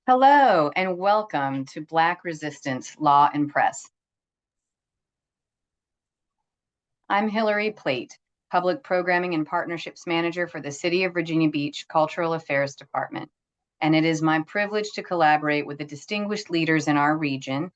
Hello and welcome to Black Resistance Law and Press. I'm Hillary Plate, Public Programming and Partnerships Manager for the City of Virginia Beach Cultural Affairs Department, and it is my privilege to collaborate with the distinguished leaders in our region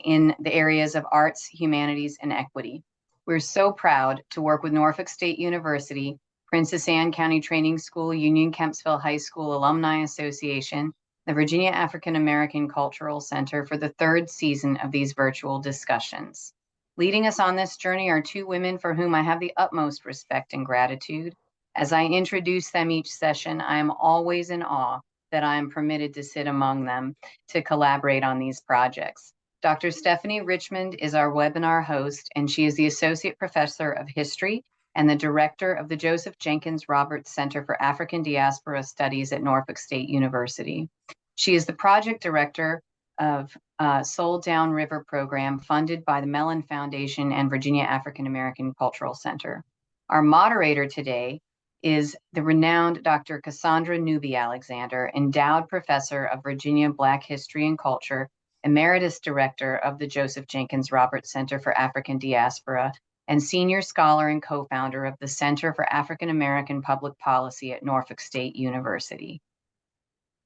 in the areas of arts, humanities, and equity. We're so proud to work with Norfolk State University, Princess Anne County Training School, Union Kempsville High School Alumni Association, the Virginia African American Cultural Center for the third season of these virtual discussions. Leading us on this journey are two women for whom I have the utmost respect and gratitude. As I introduce them each session, I am always in awe that I am permitted to sit among them to collaborate on these projects. Dr. Stephanie Richmond is our webinar host, and she is the Associate Professor of History and the Director of the Joseph Jenkins Roberts Center for African Diaspora Studies at Norfolk State University. She is the Project Director of Soul Down River Program funded by the Mellon Foundation and Virginia African American Cultural Center. Our moderator today is the renowned Dr. Cassandra Newby Alexander, Endowed Professor of Virginia Black History and Culture, Emeritus Director of the Joseph Jenkins Roberts Center for African Diaspora, and Senior Scholar and Co-founder of the Center for African American Public Policy at Norfolk State University.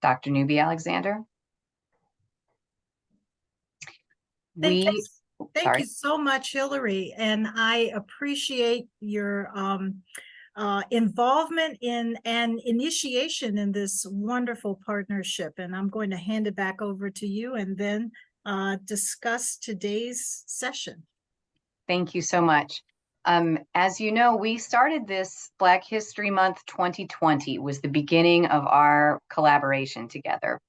Dr. Newby Alexander? Thank you so much, Hillary, and I appreciate your involvement in and initiation in this wonderful partnership. And I'm going to hand it back over to you and then discuss today's session. Thank you so much. As you know, we started this Black History Month 2020 was the beginning of our collaboration together.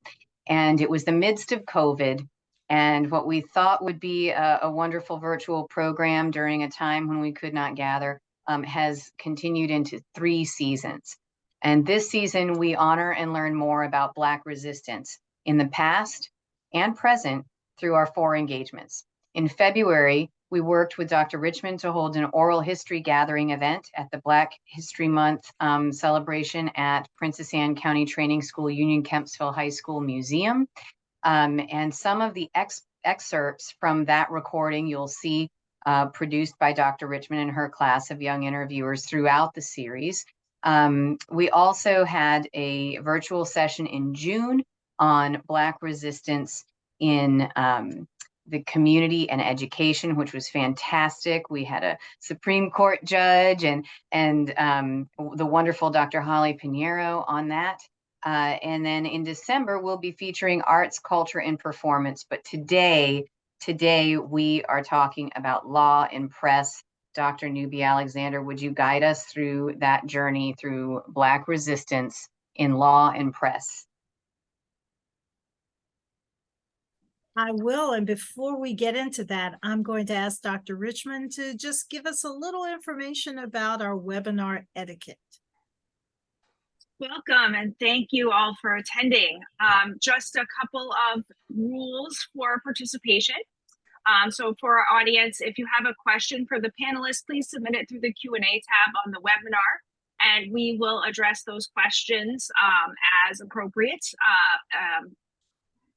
And it was the midst of COVID. And what we thought would be a wonderful virtual program during a time when we could not gather has continued into 3 seasons. And this season, we honor and learn more about Black resistance in the past and present through our 4 engagements. In February, we worked with Dr. Richmond to hold an oral history gathering event at the Black History Month celebration at Princess Anne County Training School, Union Kempsville High School Museum. And some of the excerpts from that recording you'll see produced by Dr. Richmond and her class of young interviewers throughout the series. We also had a virtual session in June on Black resistance in the community and education, which was fantastic. We had a Supreme Court judge and the wonderful Dr. Holly Pinheiro on that. And then in December, we'll be featuring arts, culture, and performance. But today we are talking about law and press. Dr. Newby Alexander, would you guide us through that journey through Black resistance in law and press? I will. And before we get into that, I'm going to ask Dr. Richmond to just give us a little information about our webinar etiquette. Welcome, and thank you all for attending. Just a couple of rules for participation. So for our audience, if you have a question for the panelists, please submit it through the Q&A tab on the webinar, and we will address those questions as appropriate.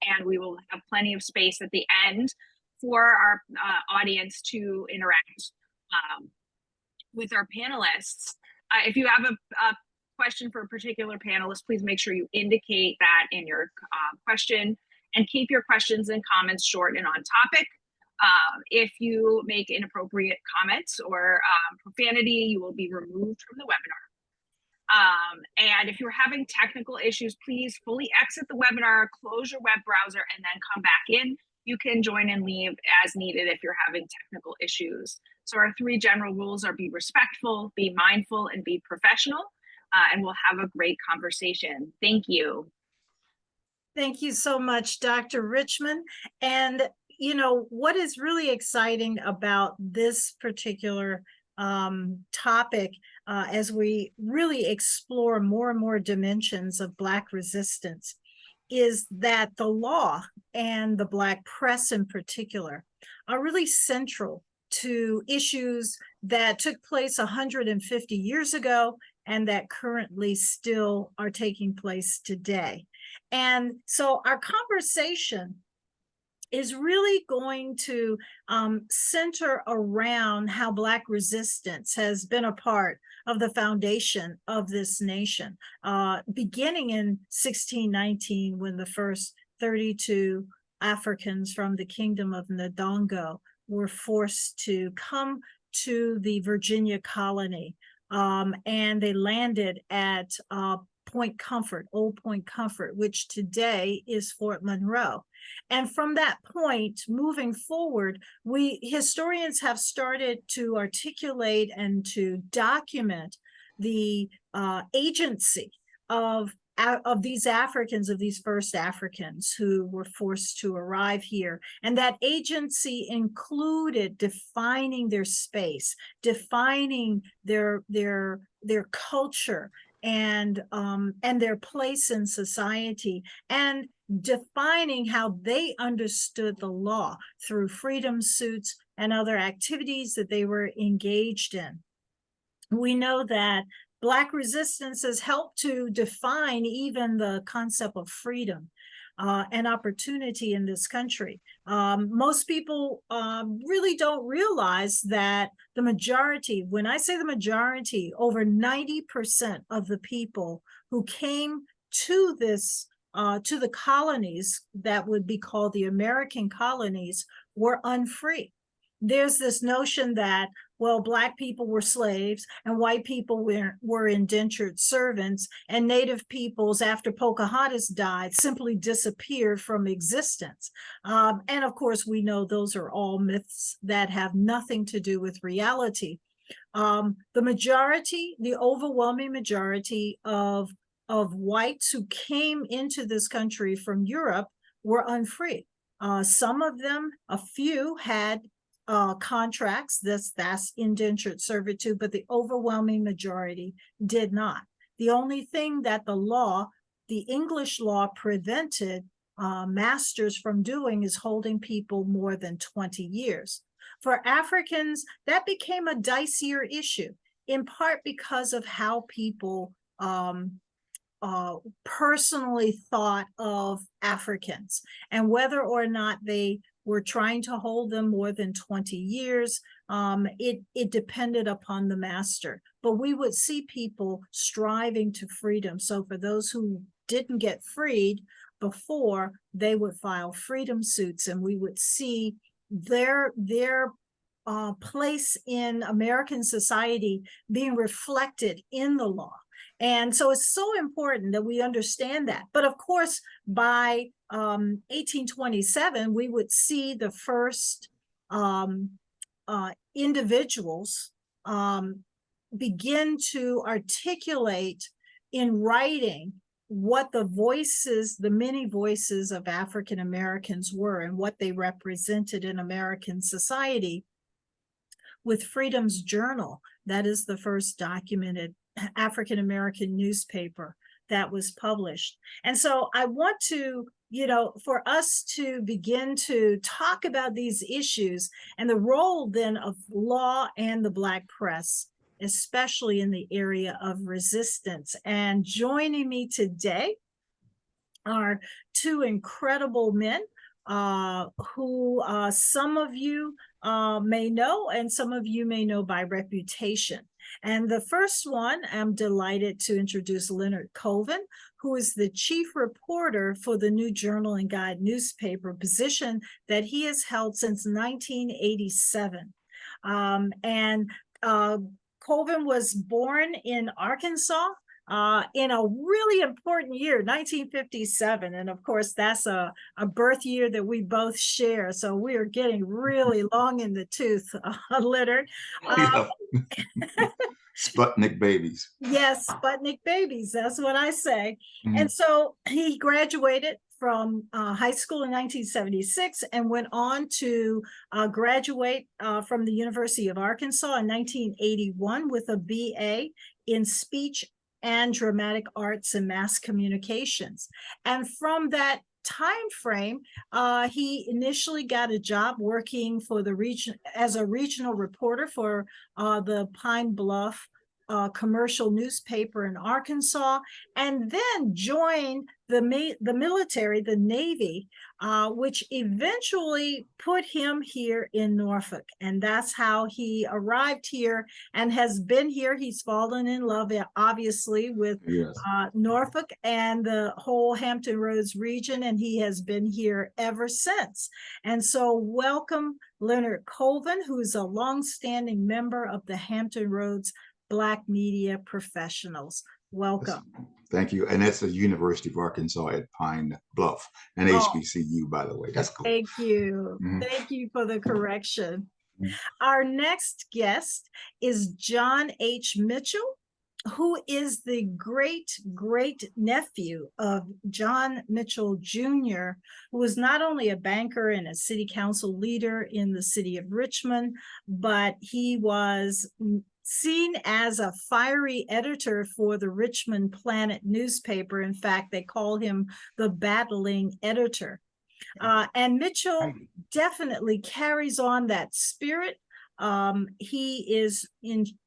And we will have plenty of space at the end for our audience to interact with our panelists. If you have a question for a particular panelist, please make sure you indicate that in your question, and keep your questions and comments short and on topic. If you make inappropriate comments or profanity, you will be removed from the webinar. And if you're having technical issues, please fully exit the webinar, close your web browser, and then come back in. You can join and leave as needed if you're having technical issues. So our 3 general rules are: be respectful, be mindful, and be professional. And we'll have a great conversation. Thank you. Thank you so much, Dr. Richmond. And, you know, what is really exciting about this particular topic as we really explore more and more dimensions of Black resistance is that the law and the Black press in particular are really central to issues that took place 150 years ago and that currently still are taking place today. And so our conversation is really going to center around how Black resistance has been a part of the foundation of this nation, beginning in 1619, when the first 32 Africans from the kingdom of Ndongo were forced to come to the Virginia colony, and they landed at Point Comfort, Old Point Comfort, which today is Fort Monroe. And from that point, moving forward, historians have started to articulate and to document the agency of these Africans, of these first Africans who were forced to arrive here. And that agency included defining their space, defining their culture, and their place in society, and defining how they understood the law through freedom suits and other activities that they were engaged in. We know that Black resistance has helped to define even the concept of freedom and opportunity in this country. Most people really don't realize that the majority, when I say the majority, over 90% of the people who came to this, to the colonies that would be called the American colonies, were unfree. There's this notion that, well, Black people were slaves and white people were indentured servants, and Native peoples, after Pocahontas died, simply disappeared from existence. And of course, we know those are all myths that have nothing to do with reality. The majority, the overwhelming majority of whites who came into this country from Europe were unfree. Some of them, a few, had contracts, that's indentured servitude, but the overwhelming majority did not. The only thing that the English law prevented masters from doing is holding people more than 20 years. For Africans, that became a dicier issue, in part because of how people personally thought of Africans and whether or not they were trying to hold them more than 20 years. It depended upon the master, but we would see people striving to freedom. So for those who didn't get freed before, they would file freedom suits, and we would see their place in American society being reflected in the law. And so it's so important that we understand that. But of course, by 1827, we would see the first individuals begin to articulate in writing what the voices, the many voices of African Americans were and what they represented in American society, with Freedom's Journal. That is the first documented African American newspaper that was published. And so I want to, for us to begin to talk about these issues and the role then of law and the Black press, especially in the area of resistance. And joining me today are two incredible men who some of you may know and some of you may know by reputation. And the first one, I'm delighted to introduce Leonard Colvin, who is the chief reporter for the New Journal and Guide newspaper, position that he has held since 1987. Colvin was born in Arkansas in a really important year, 1957. And of course, that's a birth year that we both share. So we are getting really long in the tooth, Leonard. Sputnik babies. Yes, Sputnik babies. That's what I say. And so he graduated from high school in 1976 and went on to graduate from the University of Arkansas in 1981 with a BA in speech and dramatic arts and mass communications. And from that time frame, he initially got a job working for the region as a regional reporter for the Pine Bluff commercial newspaper in Arkansas, and then joined the military, the Navy, which eventually put him here in Norfolk. And that's how he arrived here and has been here. He's fallen in love, obviously, with Yes. Norfolk and the whole Hampton Roads region, and he has been here ever since. And so welcome Leonard Colvin, who is a longstanding member of the Hampton Roads Black Media Professionals. Welcome. Thank you. And that's the University of Arkansas at Pine Bluff, and HBCU, by the way. That's cool. Thank you. Mhm. Thank you for the correction. Mhm. Our next guest is John H. Mitchell, who is the great nephew of John Mitchell Jr., who was not only a banker and a city council leader in the city of Richmond, but he was seen as a fiery editor for the Richmond Planet newspaper. In fact, they call him the battling editor. And Mitchell definitely carries on that spirit. He is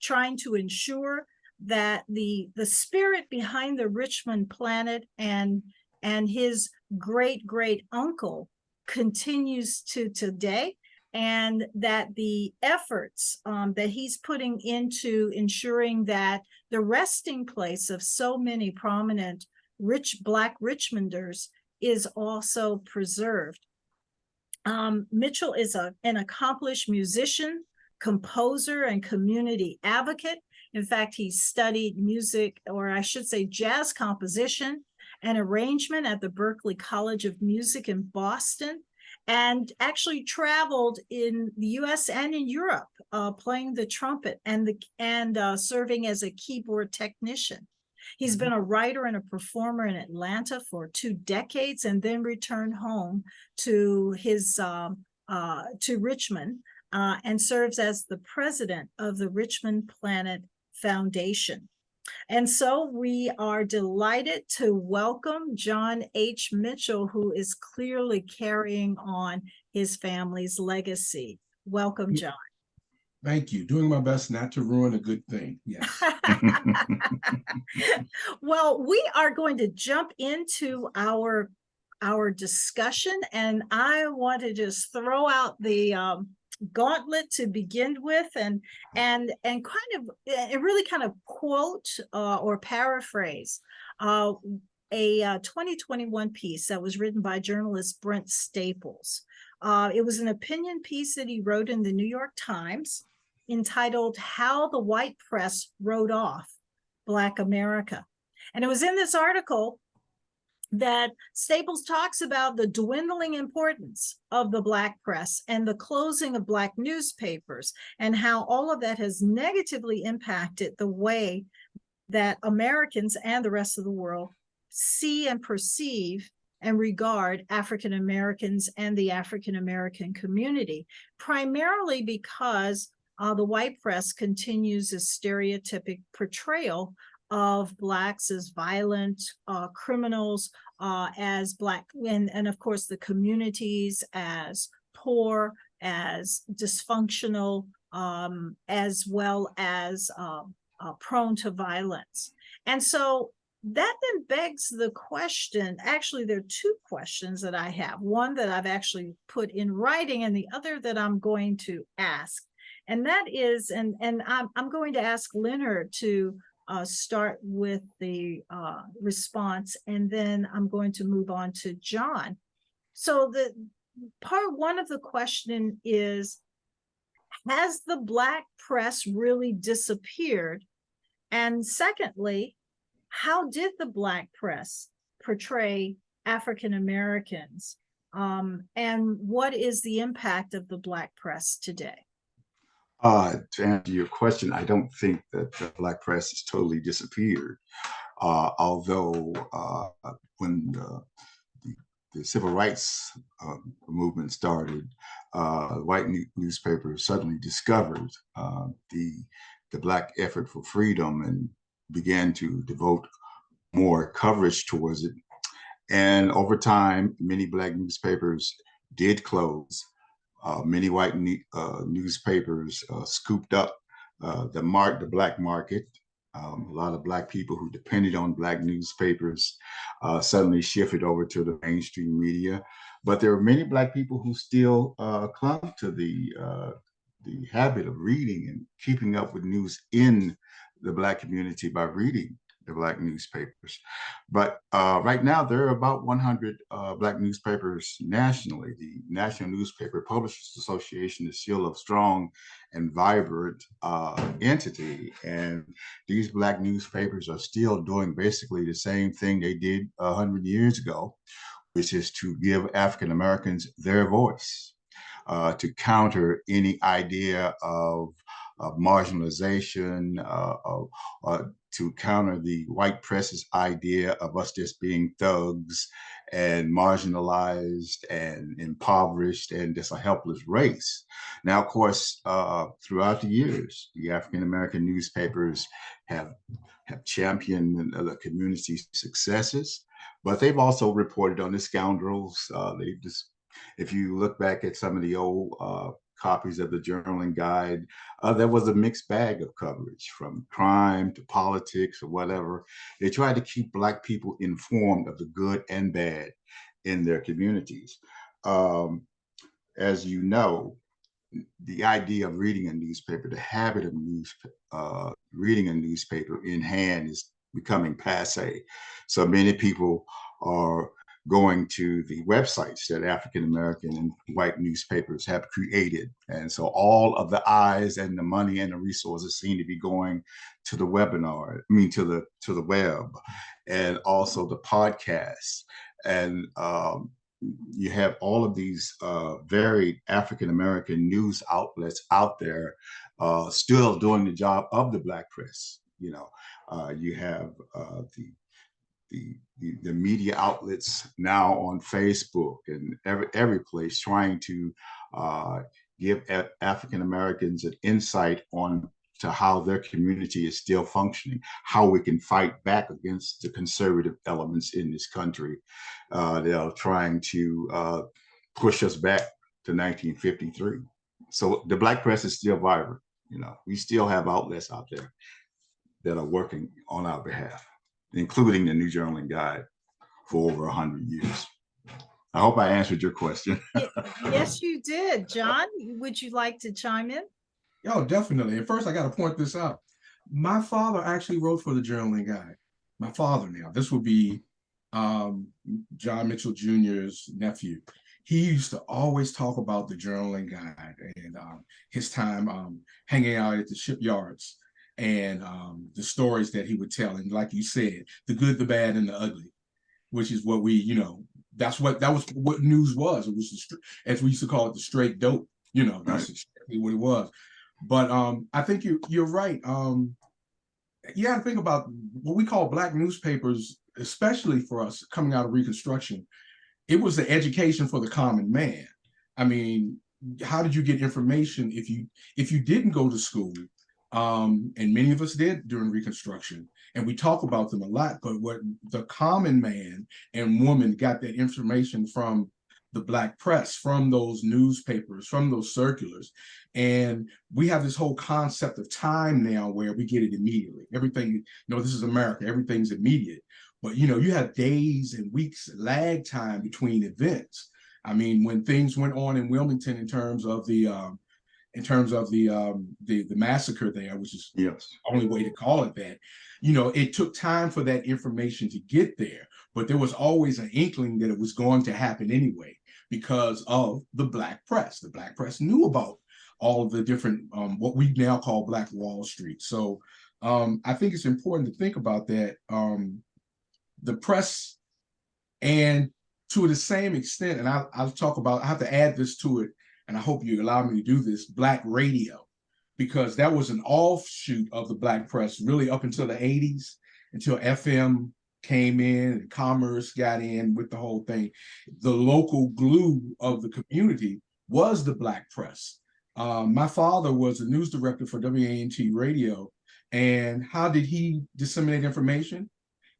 trying to ensure that the spirit behind the Richmond Planet and his great uncle continues to today, and that the efforts that he's putting into ensuring that the resting place of so many prominent Black Richmonders is also preserved. Mitchell is an accomplished musician, composer, and community advocate. In fact, he studied music, or I should say jazz composition and arrangement at the Berklee College of Music in Boston, and actually traveled in the US and in Europe, playing the trumpet and serving as a keyboard technician. He's been a writer and a performer in Atlanta for 2 decades, and then returned home to Richmond, and serves as the president of the Richmond Planet Foundation. And so we are delighted to welcome John H. Mitchell, who is clearly carrying on his family's legacy. Welcome, John. Thank you. Doing my best not to ruin a good thing. Yes. Well, we are going to jump into our discussion, and I want to just throw out the gauntlet to begin with, and really kind of quote or paraphrase a 2021 piece that was written by journalist Brent Staples. It was an opinion piece that he wrote in the New York Times entitled "How the White Press Wrote Off Black America." And it was in this article that Staples talks about the dwindling importance of the Black press and the closing of Black newspapers, and how all of that has negatively impacted the way that Americans and the rest of the world see and perceive and regard African Americans and the African American community, primarily because the white press continues a stereotypic portrayal of Blacks as violent criminals, as Black, and of course the communities as poor, as dysfunctional, as well as prone to violence. And so that then begs the question, actually there are 2 questions that I have, one that I've actually put in writing and the other that I'm going to ask. And that is, and I'm going to ask Leonard to start with the response, and then I'm going to move on to John. So the part 1 of the question is, has the Black press really disappeared? And secondly, how did the Black press portray African Americans? And what is the impact of the Black press today? To answer your question, I don't think that the Black press has totally disappeared. Although when the civil rights movement started, white newspapers suddenly discovered the Black effort for freedom and began to devote more coverage towards it. And over time, many Black newspapers did close. Many white newspapers scooped up the Black market A lot of Black people who depended on Black newspapers suddenly shifted over to the mainstream media. But there are many Black people who still clung to the habit of reading and keeping up with news in the Black community by reading the Black newspapers. But right now, there are about 100 Black newspapers nationally. The National Newspaper Publishers Association is still a strong and vibrant entity. And these Black newspapers are still doing basically the same thing they did 100 years ago, which is to give African Americans their voice, to counter any idea of marginalization, to counter the white press's idea of us just being thugs and marginalized and impoverished and just a helpless race. Now, of course, throughout the years, the African American newspapers have championed the community's successes, but they've also reported on the scoundrels. If you look back at some of the old copies of the Journal and Guide, there was a mixed bag of coverage, from crime to politics or whatever. They tried to keep Black people informed of the good and bad in their communities. As you know, the idea of reading a newspaper, the habit of reading a newspaper in hand is becoming passé. So many people are going to the websites that African American and white newspapers have created. And so all of the eyes and the money and the resources seem to be going to the to the web, and also the podcasts. And you have all of these very African American news outlets out there still doing the job of the Black press. You have the media outlets now on Facebook and every place trying to give African Americans an insight on to how their community is still functioning, how we can fight back against the conservative elements in this country that are trying to push us back to 1953. So the Black press is still vibrant. We still have outlets out there that are working on our behalf, including the New Journal and Guide for over 100 years. I hope I answered your question. Yes, you did. John, would you like to chime in? Oh, definitely. And first, I got to point this out. My father actually wrote for the Journal and Guide. My father now. This would be John Mitchell Jr.'s nephew. He used to always talk about the Journal and Guide and his time hanging out at the shipyards, and the stories that he would tell. And like you said, the good, the bad, and the ugly, which is what that was what news was. It was, as we used to call it, the straight dope. That's exactly what it was. But I think you're right. You got to think about what we call Black newspapers, especially for us coming out of Reconstruction. It was the education for the common man. I mean, how did you get information if you didn't go to school? And many of us did during Reconstruction, and we talk about them a lot. But what the common man and woman got that information from the Black press, from those newspapers, from those circulars. And we have this whole concept of time now where we get it immediately. Everything, this is America, everything's immediate. But you have days and weeks lag time between events. I mean, when things went on in Wilmington in terms of the massacre there, which is the only way to call it that, it took time for that information to get there, but there was always an inkling that it was going to happen anyway because of the Black press. The Black press knew about all of the different, what we now call Black Wall Street. So I think it's important to think about that. The press, and to the same extent, and I'll talk about, I have to add this to it, and I hope you allow me to do this, Black radio, because that was an offshoot of the Black press really up until the 80s, until FM came in and commerce got in with the whole thing. The local glue of the community was the Black press. My father was a news director for WANT radio, and how did he disseminate information?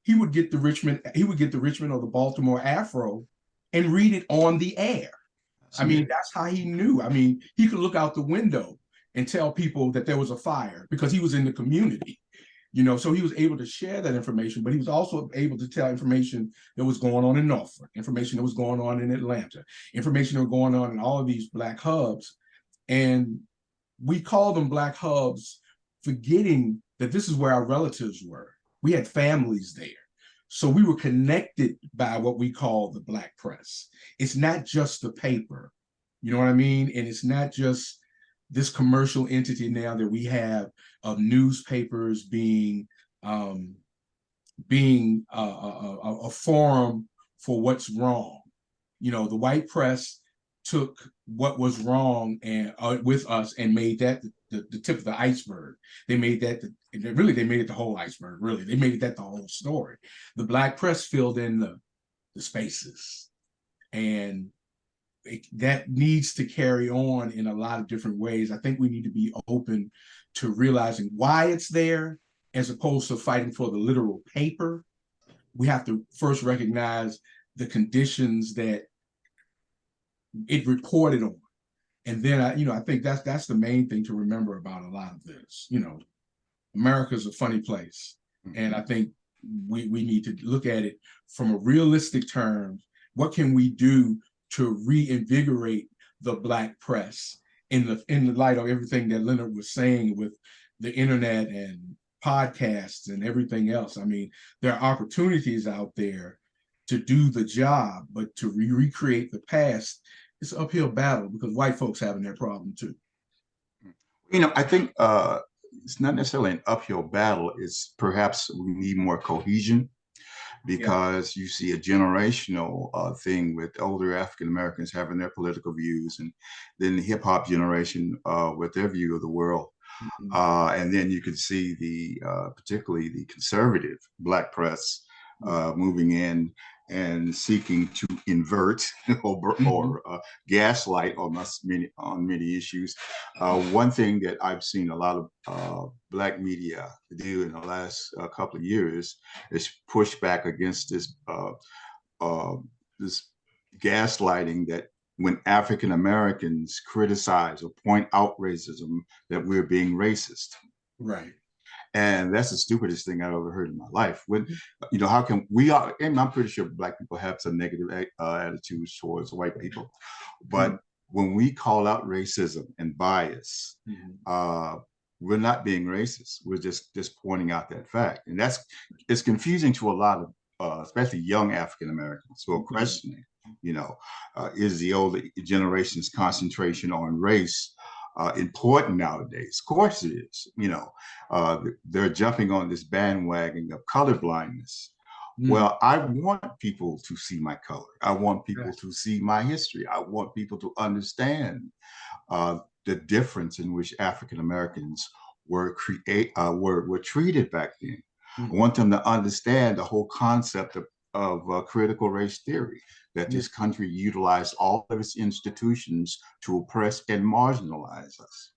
He would get the Richmond or the Baltimore Afro and read it on the air. I mean, that's how he knew. I mean, he could look out the window and tell people that there was a fire because he was in the community. So he was able to share that information, but he was also able to tell information that was going on in Norfolk, information that was going on in Atlanta, information that was going on in all of these Black hubs. And we call them Black hubs, forgetting that this is where our relatives were. We had families there. So we were connected by what we call the Black press. It's not just the paper, you know what I mean? And it's not just this commercial entity now that we have of newspapers being a forum for what's wrong. The white press took what was wrong and with us and made that the tip of the iceberg. They made that they made it the whole iceberg. Really, they made that the whole story. The Black press filled in the spaces, and that needs to carry on in a lot of different ways. I think we need to be open to realizing why it's there, as opposed to fighting for the literal paper. We have to first recognize the conditions that it reported on. And then I think that's the main thing to remember about a lot of this. America's a funny place. And I think we need to look at it from a realistic terms. What can we do to reinvigorate the Black press in the light of everything that Leonard was saying with the internet and podcasts and everything else? I mean, there are opportunities out there to do the job, but to recreate the past, it's an uphill battle because white folks having that problem too. I think it's not necessarily an uphill battle. It's perhaps we need more cohesion, because you see a generational thing with older African Americans having their political views, and then the hip hop generation with their view of the world. And then you could see particularly the conservative Black press moving in and seeking to invert or gaslight on many issues. One thing that I've seen a lot of Black media do in the last couple of years is push back against this gaslighting, that when African Americans criticize or point out racism, that we're being racist. Right. And that's the stupidest thing I've ever heard in my life. How can we are, and I'm pretty sure Black people have some negative attitudes towards white people, but when we call out racism and bias, we're not being racist. We're just pointing out that fact. And it's confusing to a lot of, especially young African Americans who are questioning, is the older generation's concentration on race important nowadays? Of course it is. They're jumping on this bandwagon of colorblindness. Well, I want people to see my color. I want people to see my history. I want people to understand the difference in which African Americans were treated back then. I want them to understand the whole concept of critical race theory, that this country utilized all of its institutions to oppress and marginalize us.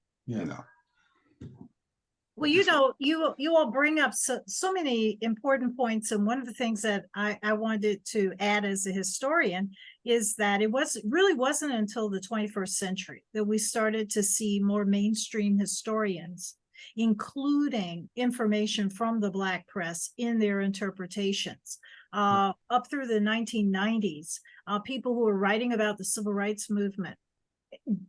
Well, you all bring up so many important points, and one of the things that I wanted to add as a historian is that it really wasn't until the 21st century that we started to see more mainstream historians including information from the Black press in their interpretations. Up through the 1990s, people who were writing about the civil rights movement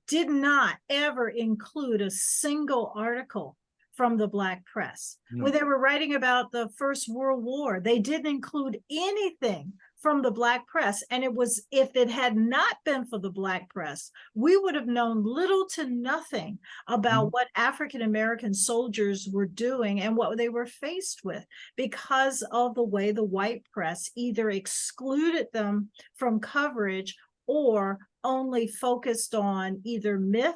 did not ever include a single article from the Black press. When they were writing about the First World War, they didn't include anything from the Black press. And it was, if it had not been for the Black press, we would have known little to nothing about what African American soldiers were doing and what they were faced with, because of the way the white press either excluded them from coverage or only focused on either myth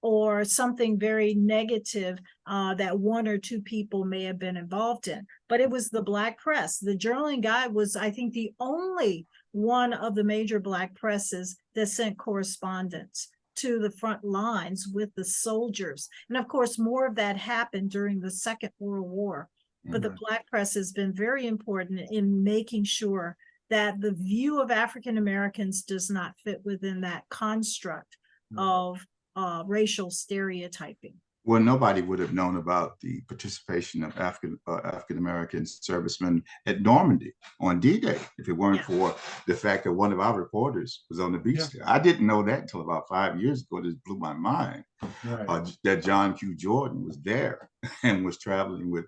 or something very negative that one or two people may have been involved in. But it was the Black press. The Journaling Guide was, I think, the only one of the major Black presses that sent correspondence to the front lines with the soldiers. And of course, more of that happened during the Second World War. But the Black press has been very important in making sure that the view of African Americans does not fit within that construct of racial stereotyping. Well, nobody would have known about the participation of African American servicemen at Normandy on D-Day if it weren't Yeah. for the fact that one of our reporters was on the beach Yeah. there. I didn't know that until about 5 years ago. This blew my mind. Right. That John Q. Jordan was there and was traveling with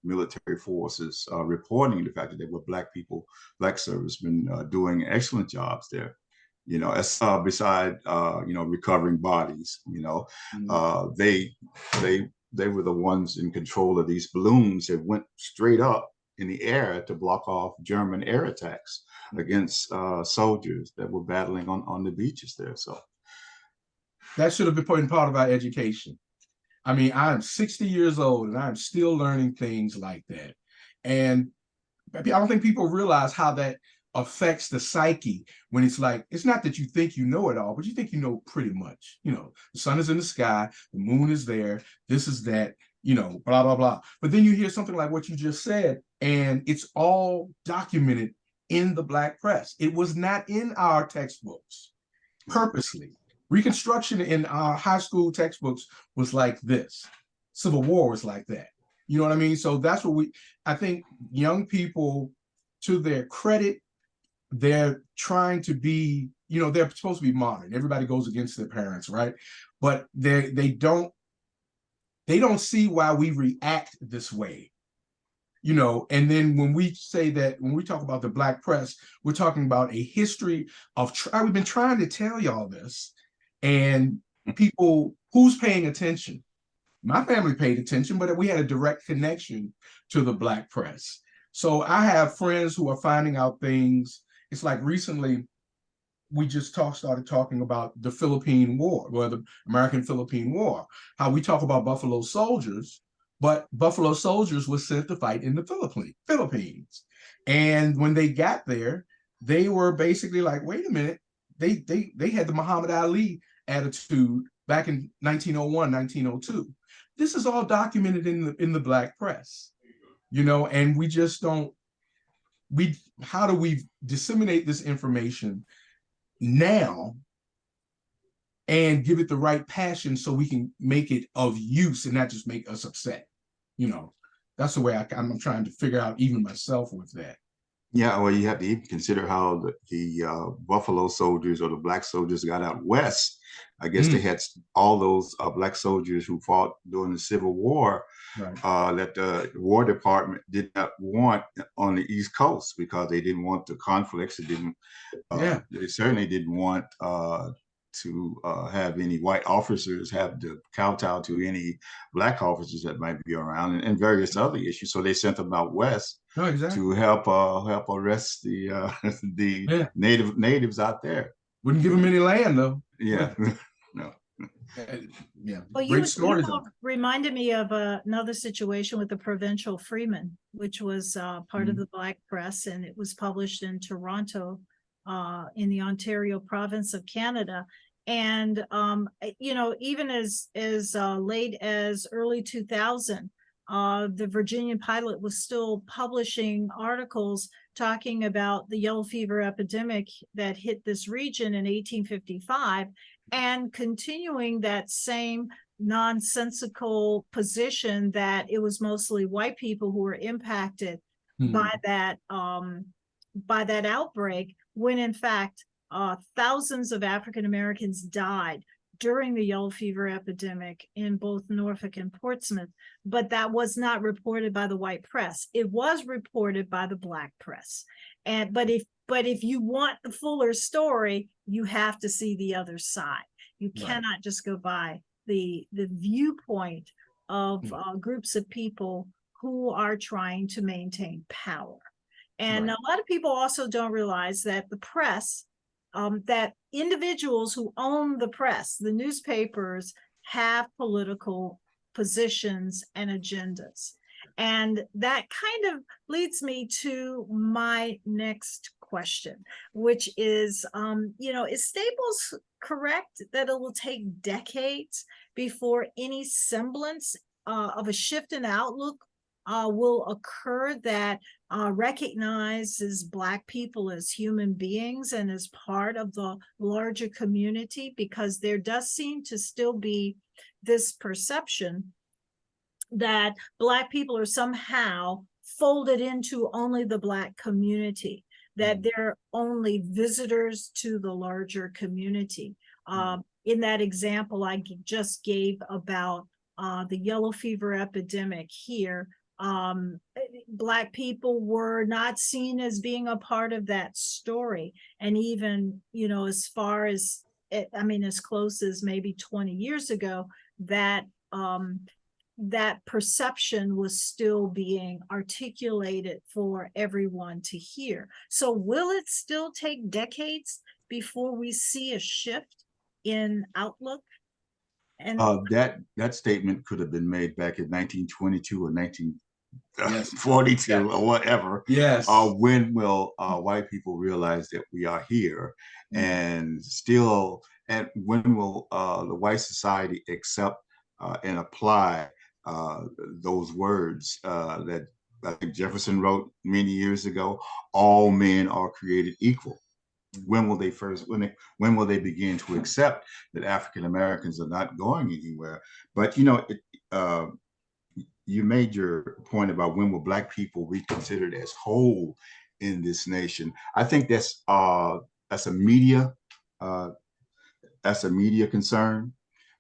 military forces, reporting the fact that there were Black people, Black servicemen doing excellent jobs there. You know, as beside you know, recovering bodies. You know, they they were the ones in control of these balloons that went straight up in the air to block off German air attacks against soldiers that were battling on the beaches there. So That should have been part of our education. I mean, I'm 60 years old and I'm still learning things like that. And I don't think people realize how that affects the psyche when it's like, it's not that you think you know it all, but you think you know pretty much. You know, the sun is in the sky, the moon is there, this is that, you know, blah, blah, blah. But then you hear something like what you just said, and it's all documented in the Black press. It was not in our textbooks purposely. Reconstruction in our high school textbooks was like this. Civil War was like that. You know what I mean? So that's what I think young people, to their credit, they're trying to be, you know, they're supposed to be modern. Everybody goes against their parents, right? But they don't see why we react this way. You know, and then when we say that, when we talk about the Black press, we're talking about a history of, we've been trying to tell y'all this, and people, who's paying attention? My family paid attention, but we had a direct connection to the Black press. So I have friends who are finding out things. It's like recently, we just started talking about the Philippine War, or the American-Philippine War, how we talk about Buffalo Soldiers, but Buffalo Soldiers were sent to fight in the Philippines. And when they got there, they were basically like, wait a minute, they had the Muhammad Ali attitude back in 1901, 1902. This is all documented in the Black press, you know, and we just don't, how do we disseminate this information now and give it the right passion so we can make it of use and not just make us upset? You know, that's the way I'm trying to figure out even myself with that. yeah, well, you have to even consider how the Buffalo Soldiers or the Black soldiers got out west. I guess they had all those Black soldiers who fought during the Civil War, right. that the War Department did not want on the East Coast because they didn't want the conflicts. They certainly didn't want to have any white officers have to kowtow to any Black officers that might be around, and various other issues. So they sent them out west to help arrest the the natives out there. Wouldn't give them any land though. Yeah. No. Yeah. Well, Great stories. you reminded me of another situation with the Provincial Freeman, which was part of the Black press, and it was published in Toronto, in the Ontario province of Canada. And you know, even as late as early 2000, the Virginian Pilot was still publishing articles talking about the yellow fever epidemic that hit this region in 1855, and continuing that same nonsensical position that it was mostly white people who were impacted by that outbreak, when in fact thousands of African Americans died during the yellow fever epidemic in both Norfolk and Portsmouth. But that was not reported by the white press. It was reported by the Black press. And but if you want the fuller story, you have to see the other side. You cannot just go by the viewpoint of groups of people who are trying to maintain power. And a lot of people also don't realize that the press, that individuals who own the press, the newspapers, have political positions and agendas. And that kind of leads me to my next question, which is, you know, is Staples correct that it will take decades before any semblance of a shift in outlook will occur that recognizes Black people as human beings and as part of the larger community? Because there does seem to still be this perception that Black people are somehow folded into only the Black community, that they're only visitors to the larger community. In that example I just gave about the yellow fever epidemic here, Black people were not seen as being a part of that story. And even, you know, as far as, I mean, as close as maybe 20 years ago, that that perception was still being articulated for everyone to hear. So will it still take decades before we see a shift in outlook? And that statement could have been made back in 1922 or 1942 or whatever. Yes. When will white people realize that we are here, and still, and when will the white society accept and apply those words that I think Jefferson wrote many years ago? All men are created equal. When will they when will they begin to accept that African Americans are not going anywhere? But you know, you made your point about when will Black people be considered as whole in this nation. I think that's a media concern,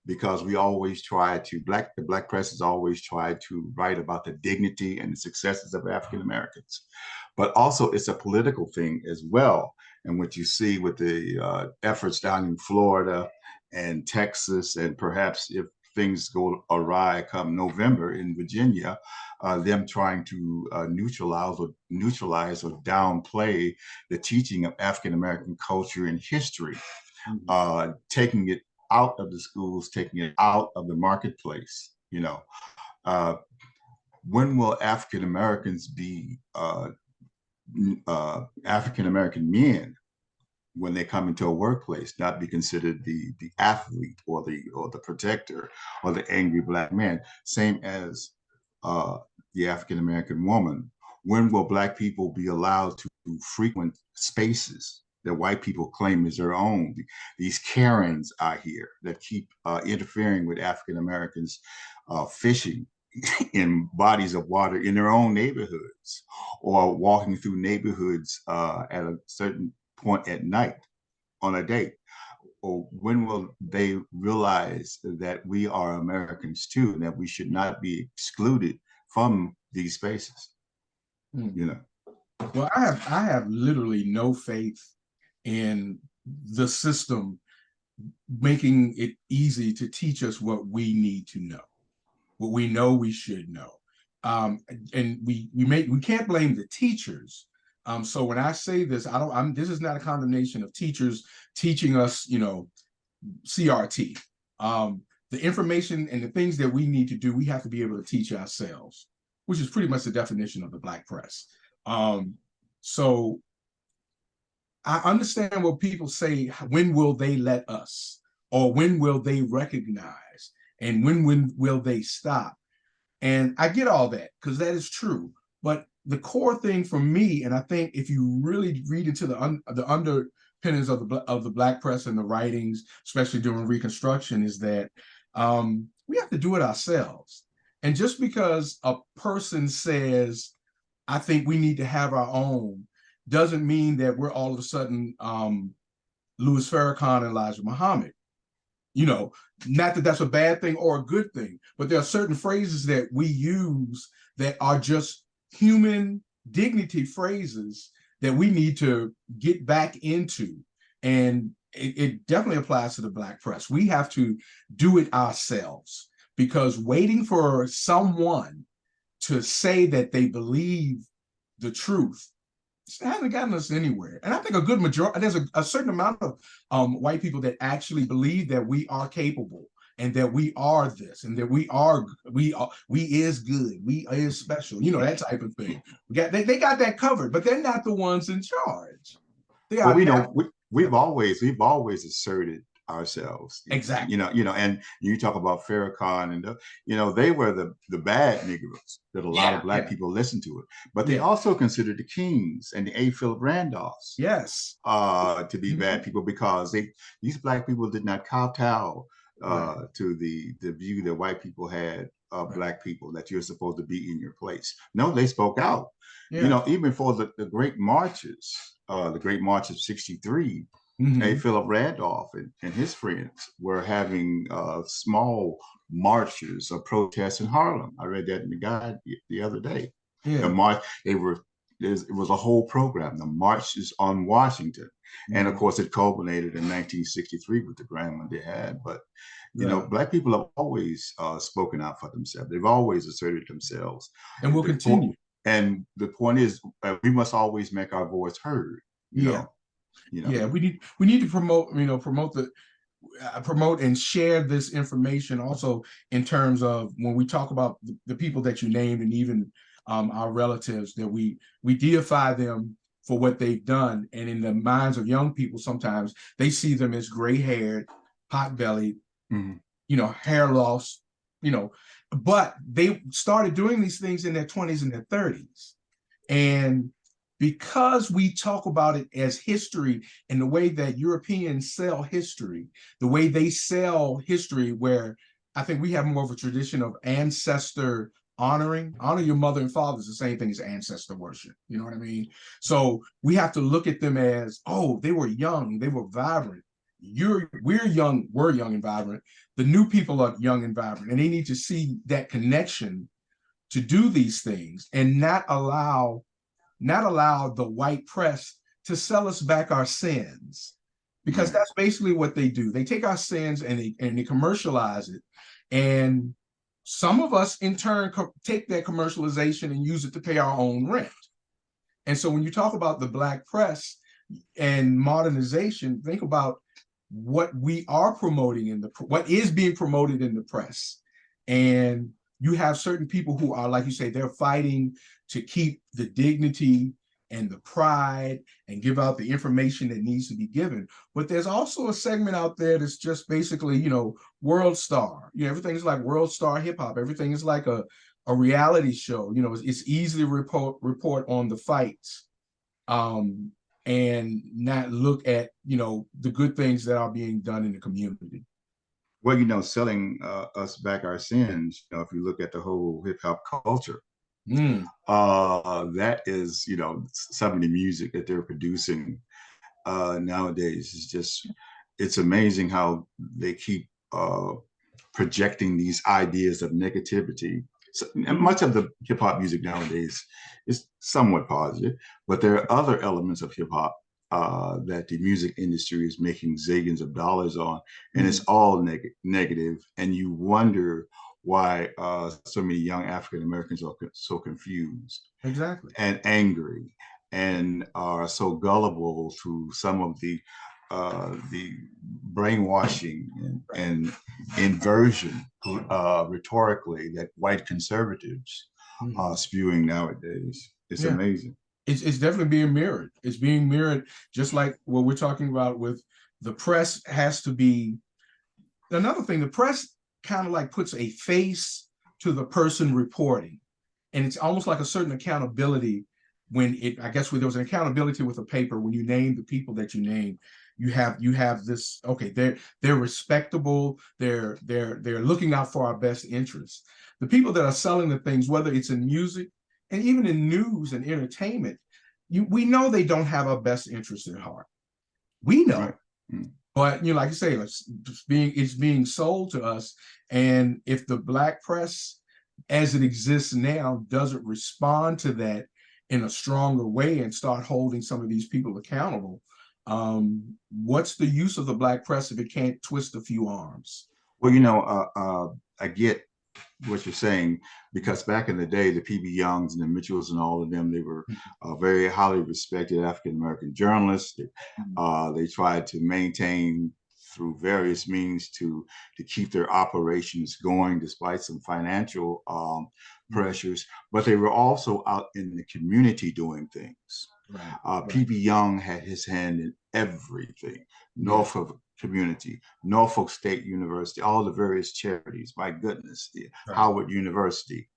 because we always try to the Black press has always tried to write about the dignity and the successes of African Americans, but also it's a political thing as well. And what you see with the efforts down in Florida and Texas, and perhaps if things go awry come November in Virginia, them trying to neutralize or downplay the teaching of African American culture and history, taking it out of the schools, taking it out of the marketplace. You know, when will African Americans be African American men, when they come into a workplace, not be considered the athlete or the protector or the angry Black man? Same as the African American woman. When will Black people be allowed to frequent spaces that white people claim as their own? These Karens out here that keep interfering with African Americans fishing in bodies of water in their own neighborhoods, or walking through neighborhoods at a certain point at night on a date. Or when will they realize that we are Americans too, and that we should not be excluded from these spaces? You know. Well, I have literally no faith in the system making it easy to teach us what we need to know, what we know we should know. And we can't blame the teachers. So when I say this, this is not a condemnation of teachers teaching us, you know, CRT. The information and the things that we need to do, we have to be able to teach ourselves, which is pretty much the definition of the Black press. So I understand what people say, when will they let us? Or when will they recognize? And when will they stop? And I get all that, because that is true. But the core thing for me, and I think if you really read into the underpinnings of the Black press and the writings, especially during Reconstruction, is that we have to do it ourselves. And just because a person says, I think we need to have our own, doesn't mean that we're all of a sudden Louis Farrakhan and Elijah Muhammad. You know, not that that's a bad thing or a good thing, but there are certain phrases that we use that are just human dignity phrases that we need to get back into. And it definitely applies to the Black press. We have to do it ourselves, because waiting for someone to say that they believe the truth, it hasn't gotten us anywhere. And I think a good majority, there's a certain amount of white people that actually believe that we are capable, and that we are this, and that we is good, we is special, you know, that type of thing. They got that covered, but they're not the ones in charge. Well, we know we've always asserted ourselves. Exactly. You know, and you talk about Farrakhan, and you know, they were the bad Negroes that a lot of Black people listened to it, but they also considered the Kings and the A. Philip Randolphs, yes, to be bad people, because these Black people did not kowtow to the view that white people had of Right. Black people, that you're supposed to be in your place. No, they spoke out. Yeah. You know, even for the great marches, the Great March of '63, Mhm. Philip Randolph and his friends were having small marches or protests in Harlem. I read that in the guide the other day. The Yeah. march, it was a whole program, the marches on Washington. And of Mhm. course, it culminated in 1963 with the grand one they had. But, you know, Right. Black people have always spoken out for themselves. They've always asserted themselves. And we'll The point, continue. and the point is, we must always make our voice heard, you Yeah. know. You know. Yeah. We need to promote, promote and share this information also in terms of when we talk about the people that you named, and even our relatives, that we deify them for what they've done. And in the minds of young people, sometimes they see them as gray-haired, pot-bellied, Mhm. Hair loss, but they started doing these things in their 20s and their 30s. And because we talk about it as history in the way that Europeans sell history, the way they sell history, where I think we have more of a tradition of ancestor honoring. Honor your mother and father is the same thing as ancestor worship. You know what I mean? So we have to look at them as, oh, they were young, they were vibrant. We're young and vibrant. The new people are young and vibrant, and they need to see that connection to do these things and not allow the white press to sell us back our sins, because that's basically what they do. They take our sins and they commercialize it, and some of us in turn take that commercialization and use it to pay our own rent. And so when you talk about the Black press and modernization, think about what we are promoting what is being promoted in the press. And you have certain people who are, like you say, they're fighting to keep the dignity and the pride and give out the information that needs to be given. But there's also a segment out there that's just basically, world star. Everything's like world star hip hop. Everything is like a reality show. It's easy to report on the fights. And not look at, the good things that are being done in the community. Well, selling us back our sins, if you look at the whole hip hop culture, that is, some of the music that they're producing nowadays is it's amazing how they keep projecting these ideas of negativity. So, and much of the hip hop music nowadays is somewhat positive, but there are other elements of hip hop that the music industry is making zillions of dollars on, and it's all negative. And you wonder why so many young African Americans are so confused, exactly, and angry, and are so gullible to some of the brainwashing and inversion rhetorically that white conservatives are spewing nowadays. It's amazing. It's definitely being mirrored. It's being mirrored, just like what we're talking about with the press. Has to be another thing. The press kind of like puts a face to the person reporting, and it's almost like a certain accountability. I guess when there was an accountability with a paper, when you name the people that you name, you have this, okay, they're respectable, they're looking out for our best interests. The people that are selling the things, whether it's in music and even in news and entertainment, we know they don't have our best interests at heart. We know. Right. But like you say, it's being sold to us. And if the Black press as it exists now doesn't respond to that in a stronger way and start holding some of these people accountable, what's the use of the Black press if it can't twist a few arms? Well, I get what you're saying, because back in the day, the PB Youngs and the Mitchells and all of them, they were very highly respected African American journalists. They tried to maintain through various means to keep their operations going despite some financial pressures, but they were also out in the community doing things. Right. PB Young had his hand in everything. Norfolk Community, Norfolk State University, all the various charities, my goodness, Howard University.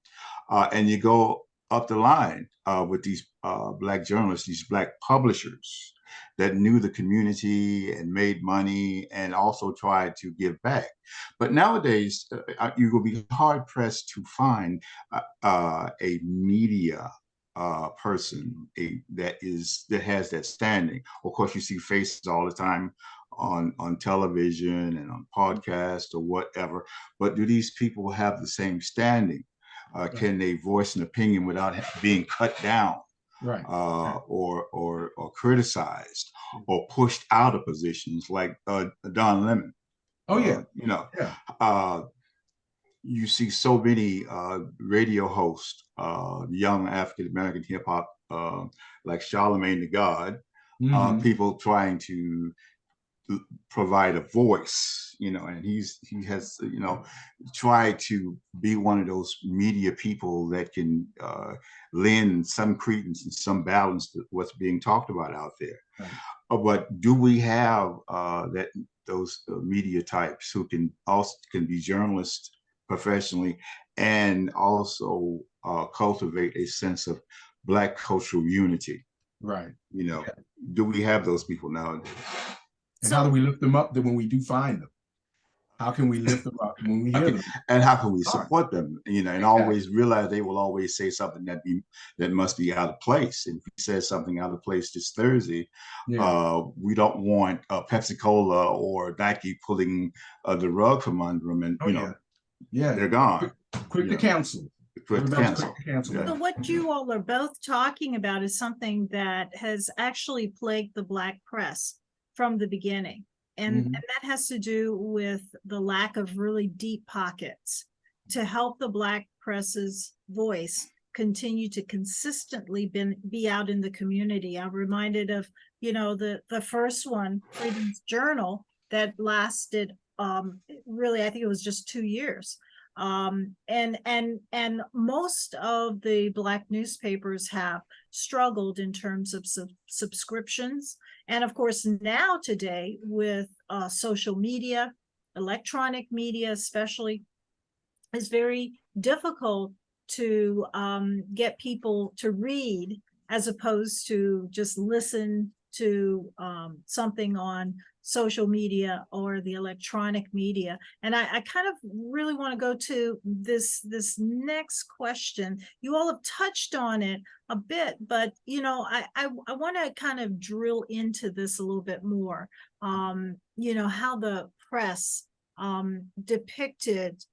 And you go up the line with these Black journalists, these Black publishers that knew the community and made money and also tried to give back. But nowadays, you will be hard pressed to find a media person that has that standing. Of course, you see faces all the time on television and on podcasts or whatever. But do these people have the same standing? Can they voice an opinion without being cut down? Right. Or criticized or pushed out of positions like Don Lemon. Oh yeah. You see so many radio hosts, young African American hip hop, like Charlemagne the God, people trying to provide a voice, and he has, tried to be one of those media people that can lend some credence and some balance to what's being talked about out there. Right. But do we have those media types who can be journalists professionally and also cultivate a sense of Black cultural unity? Right. Do we have those people nowadays? And how do we lift them up when we do find them? How can we lift them up when we hear them? And how can we support them? And always realize they will always say something that must be out of place. And if he says something out of place this Thursday, we don't want Pepsi Cola or Nike pulling the rug from under them, and they're gone. Quick to cancel. Quick to cancel. So what you all are both talking about is something that has actually plagued the Black press from the beginning. And that has to do with the lack of really deep pockets to help the Black press's voice continue to consistently be out in the community. I'm reminded of, the first one, Freedom's Journal, that lasted really, I think it was just 2 years. And most of the Black newspapers have struggled in terms of subscriptions. And of course, now today with social media, electronic media especially, it's very difficult to get people to read as opposed to just listen to something on social media or the electronic media. And I kind of really want to go to this next question. You all have touched on it a bit, but I want to kind of drill into this a little bit more. How the press depicted,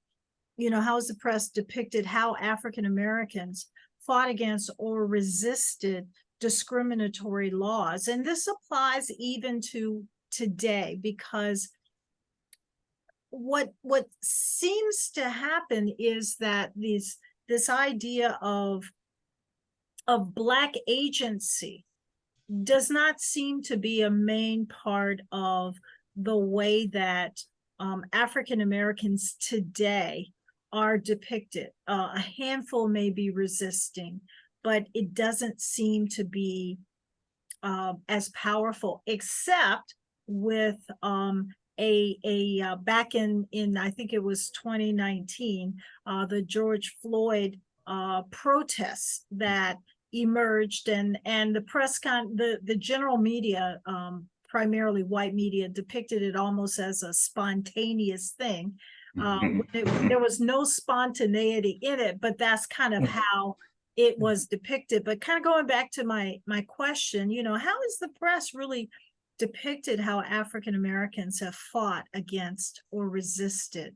how has the press depicted how African Americans fought against or resisted discriminatory laws. And this applies even to today, because what seems to happen is that this idea of Black agency does not seem to be a main part of the way that African Americans today are depicted. A handful may be resisting, but it doesn't seem to be as powerful, except with back in I think it was 2019, the George Floyd protests that emerged, and the press the general media, primarily white media, depicted it almost as a spontaneous thing. There was no spontaneity in it, but that's kind of how it was depicted. But kind of going back to my question, how is the press really depicted how African Americans have fought against or resisted,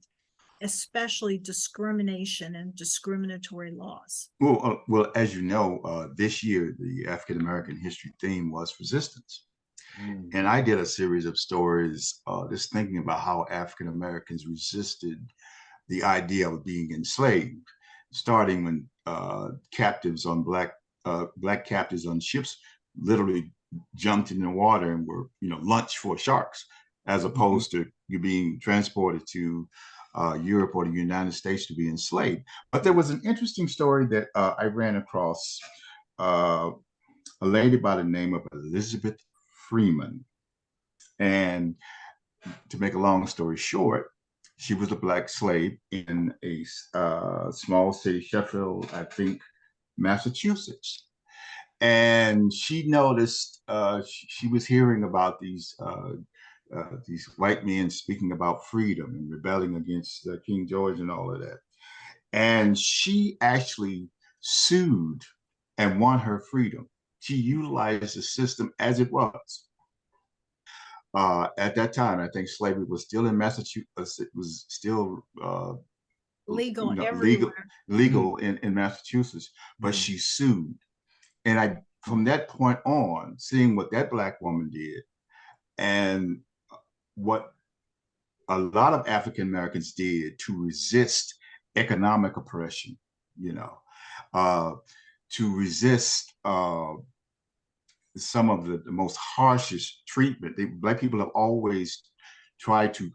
especially discrimination and discriminatory laws? Well, as you know, this year the African American history theme was resistance. And I did a series of stories just thinking about how African Americans resisted the idea of being enslaved, starting when captives on black captives on ships literally jumped in the water and were lunch for sharks, as opposed to you being transported to Europe or the United States to be enslaved. But there was an interesting story that I ran across, a lady by the name of Elizabeth Freeman. And to make a long story short, she was a Black slave in a small city, Sheffield, I think, Massachusetts. And she noticed she was hearing about these white men speaking about freedom and rebelling against King George and all of that. And she actually sued and won her freedom. She utilized the system as it was. At that time, I think slavery was still in Massachusetts. It was still Legal legal everywhere. legal in Massachusetts, but she sued. And I, from that point on, seeing what that Black woman did and what a lot of African Americans did to resist economic oppression, you know, uh, to resist some of the most harshest treatment. Black people have always tried to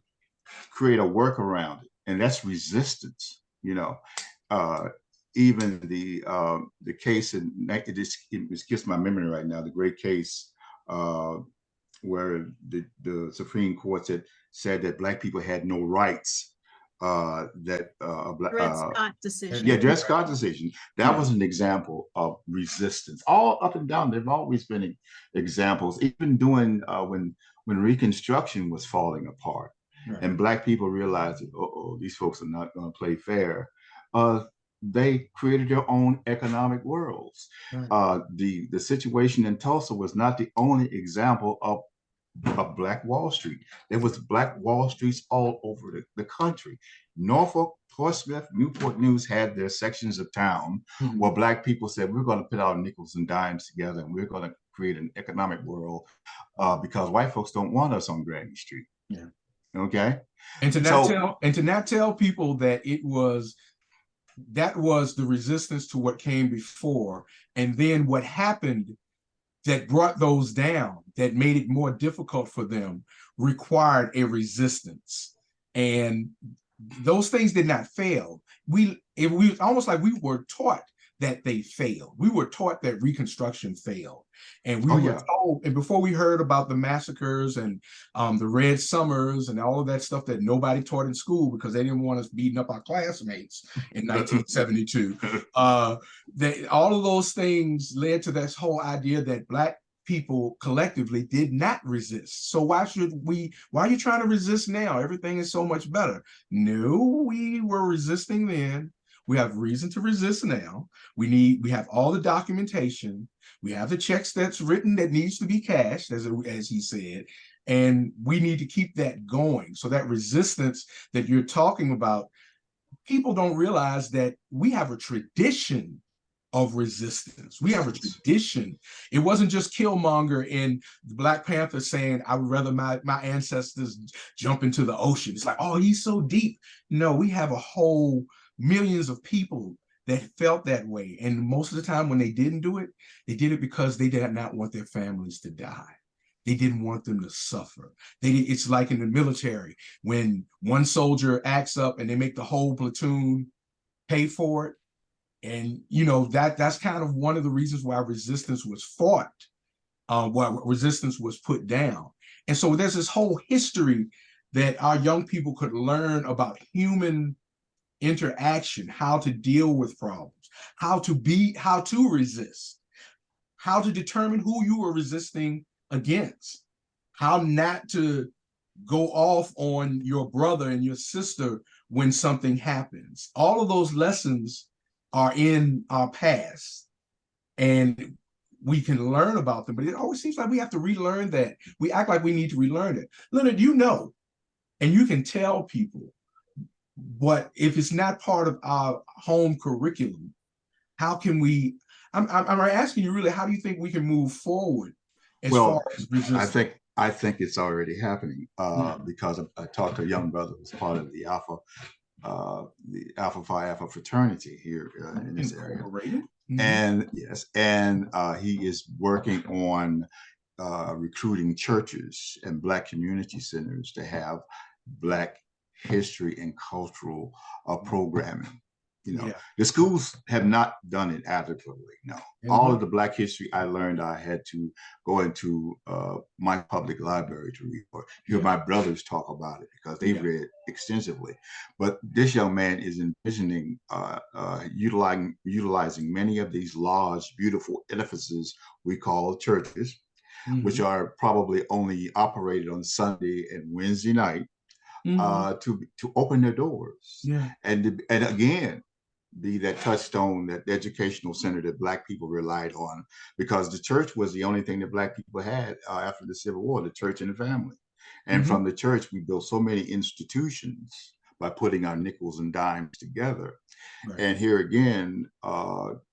create a workaround it, and that's resistance. You know, even the case in it escapes my memory right now. The great case where the Supreme Court said that Black people had no rights. Dred Scott decision. Yeah, Dred Scott decision. That Yeah. was an example of resistance. All up and down, there've always been examples. Even doing when Reconstruction was falling apart, Right. and Black people realized that, oh, these folks are not going to play fair. They created their own economic worlds. Right. The situation in Tulsa was not the only example of Black Wall Street. There was Black Wall Streets all over the country. Norfolk, Portsmouth, Newport News had their sections of town where Black people said, we're going to put our nickels and dimes together and we're going to create an economic world because white folks don't want us on Granny Street. Yeah. Okay. And to not tell people that that was the resistance to what came before, and then what happened that brought those down, that made it more difficult for them, required a resistance. And those things did not fail. It was almost like we were taught that they failed. We were taught that Reconstruction failed. And we were told, and before we heard about the massacres and the Red Summers and all of that stuff that nobody taught in school because they didn't want us beating up our classmates in 1972, all of those things led to this whole idea that Black people collectively did not resist. So why are you trying to resist now? Everything is so much better. No, we were resisting then. We have reason to resist now. We have all the documentation. We have the checks that's written that needs to be cashed, as he said, and we need to keep that going. So that resistance that you're talking about, people don't realize that we have a tradition of resistance. We have a tradition. It wasn't just Killmonger in the Black Panther saying, I would rather my ancestors jump into the ocean. It's like, oh, he's so deep. No, we have a whole millions of people that felt that way. And most of the time when they didn't do it, they did it because they did not want their families to die. They didn't want them to suffer. It's like in the military, when one soldier acts up and they make the whole platoon pay for it. And that's kind of one of the reasons why resistance was fought, why resistance was put down. And so there's this whole history that our young people could learn about human interaction, how to deal with problems, how to resist, how to determine who you are resisting against, how not to go off on your brother and your sister when something happens. All of those lessons are in our past and we can learn about them, but it always seems like we have to relearn that. We act like we need to relearn it. Leonard, and you can tell people, but if it's not part of our home curriculum, how can we, I'm asking you really, how do you think we can move forward as far as resistance? I think it's already happening because I talked to a young brother who's part of the Alpha Phi Alpha fraternity here in this area. And yes, and he is working on recruiting churches and Black community centers to have Black history and cultural programming. You know, Yeah. the schools have not done it adequately. No, all of the Black history I learned, I had to go into my public library to read, or hear my brothers talk about it because they've read extensively. But this young man is envisioning utilizing many of these large, beautiful edifices we call churches, which are probably only operated on Sunday and Wednesday night, to open their doors, and again be that touchstone, that educational center that Black people relied on, because the church was the only thing that Black people had after the Civil War, the church and the family. And from the church, we built so many institutions by putting our nickels and dimes together. And here again,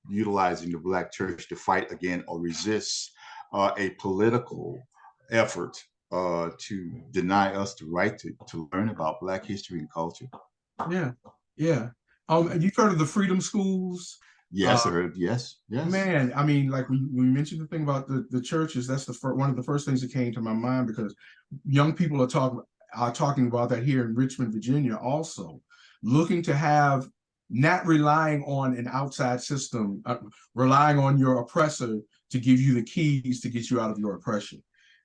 utilizing the Black church to fight again or resist a political effort to deny us the right to learn about Black history and culture. And you've heard of the freedom schools? Yes, I heard. Yes. Man, I mean, like we mentioned the thing about the churches. That's one of the first things that came to my mind, because young people are talking about that here in Richmond, Virginia, also looking to have, not relying on an outside system, relying on your oppressor to give you the keys to get you out of your oppression.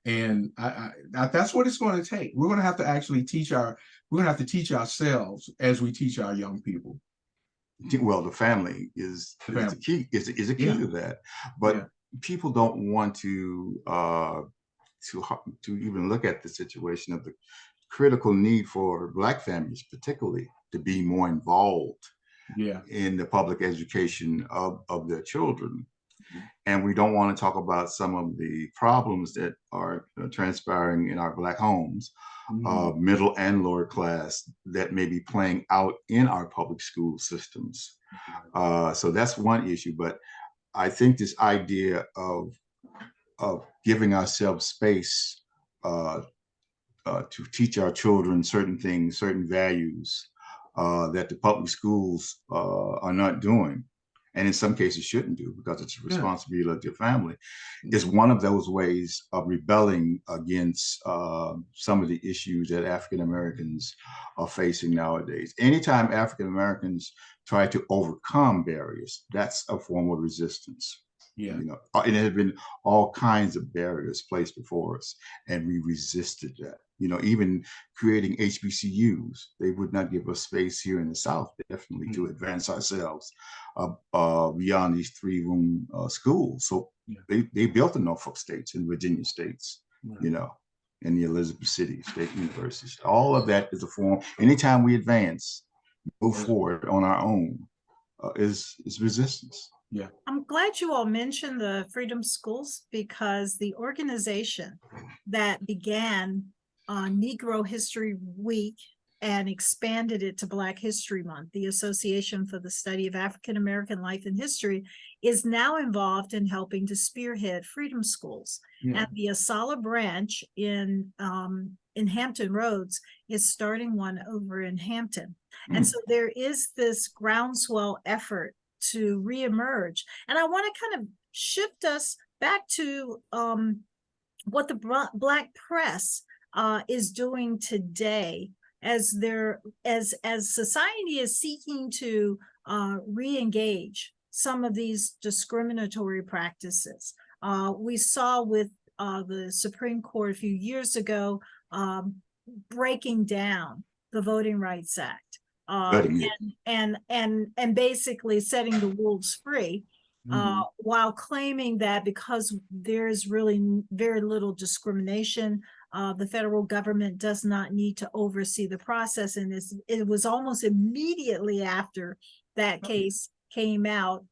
And I that's what it's going to take. We're going to have to actually teach ourselves as we teach our young people. Well, the family is a key to that, but people don't want to even look at the situation of the critical need for Black families, particularly, to be more involved in the public education of their children. And we don't want to talk about some of the problems that are transpiring in our Black homes, middle and lower class, that may be playing out in our public school systems. So that's one issue. But I think this idea of giving ourselves space to teach our children certain things, certain values that the public schools are not doing, and in some cases shouldn't do, because it's a responsibility of your family, is one of those ways of rebelling against some of the issues that African Americans are facing nowadays. Anytime African Americans try to overcome barriers, that's a form of resistance. You know, and there have been all kinds of barriers placed before us, and we resisted that. You know, even creating HBCUs, they would not give us space here in the South, definitely, to advance ourselves beyond these 3-room schools. So they built the Norfolk States and Virginia States, you know, and the Elizabeth City State Universities. All of that is a form. Anytime we advance, move forward on our own, is resistance. I'm glad you all mentioned the Freedom Schools, because the organization that began Negro History Week and expanded it to Black History Month, the Association for the Study of African American Life and History, is now involved in helping to spearhead Freedom Schools. And the Asala branch in Hampton Roads is starting one over in Hampton. And so there is this groundswell effort to reemerge. And I want to kind of shift us back to what the Black press is doing today, as society is seeking to re-engage some of these discriminatory practices. We saw with the Supreme Court a few years ago breaking down the Voting Rights Act. And basically setting the wolves free, while claiming that because there's really very little discrimination, the federal government does not need to oversee the process. And it was almost immediately after that case came out,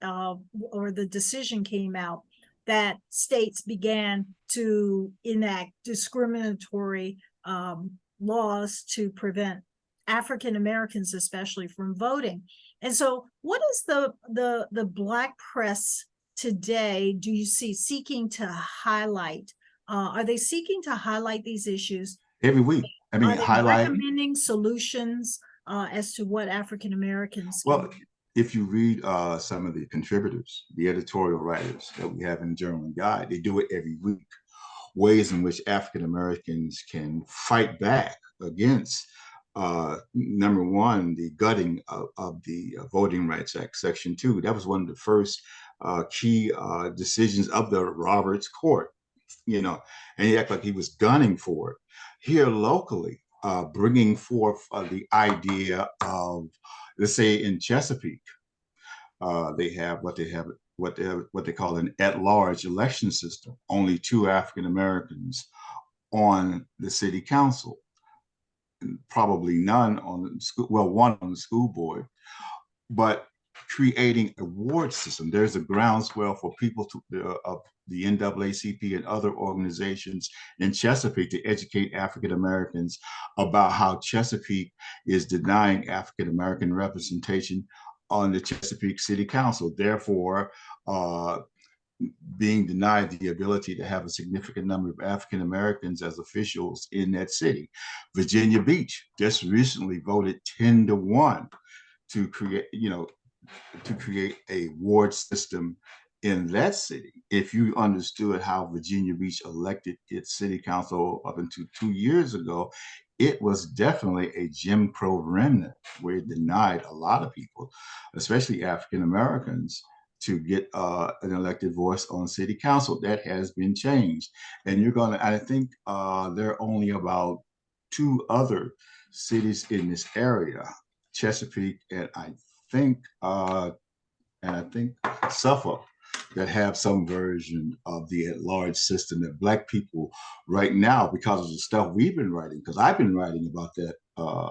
or the decision came out, that states began to enact discriminatory laws to prevent African Americans especially from voting. And so what is the Black press today, do you see, seeking to highlight? Are they seeking to highlight these issues every week? I mean, recommending solutions as to what African Americans can do? If you read some of the contributors, the editorial writers that we have in Journal and Guide, they do it every week. Ways in which African Americans can fight back against number one, the gutting of the Voting Rights Act, Section 2. That was one of the first key decisions of the Roberts Court, you know, and he acted like he was gunning for it. Here locally, bringing forth the idea of, let's say in Chesapeake, they have what they call an at-large election system. Only 2 African Americans on the city council, and probably none on the school, well, one on the school board, but creating a ward system. There's a groundswell for people to the NAACP and other organizations in Chesapeake to educate African Americans about how Chesapeake is denying African American representation on the Chesapeake City Council, therefore being denied the ability to have a significant number of African Americans as officials in that city. Virginia Beach just recently voted 10-1 to create, to create a ward system in that city. If you understood how Virginia Beach elected its city council up until 2 years ago, it was definitely a Jim Crow remnant where it denied a lot of people, especially African Americans, to get an elected voice on city council. That has been changed. And I think there are only about 2 other cities in this area, Chesapeake and I think Suffolk, that have some version of the at-large system that Black people right now, because of the stuff we've been writing, because I've been writing about that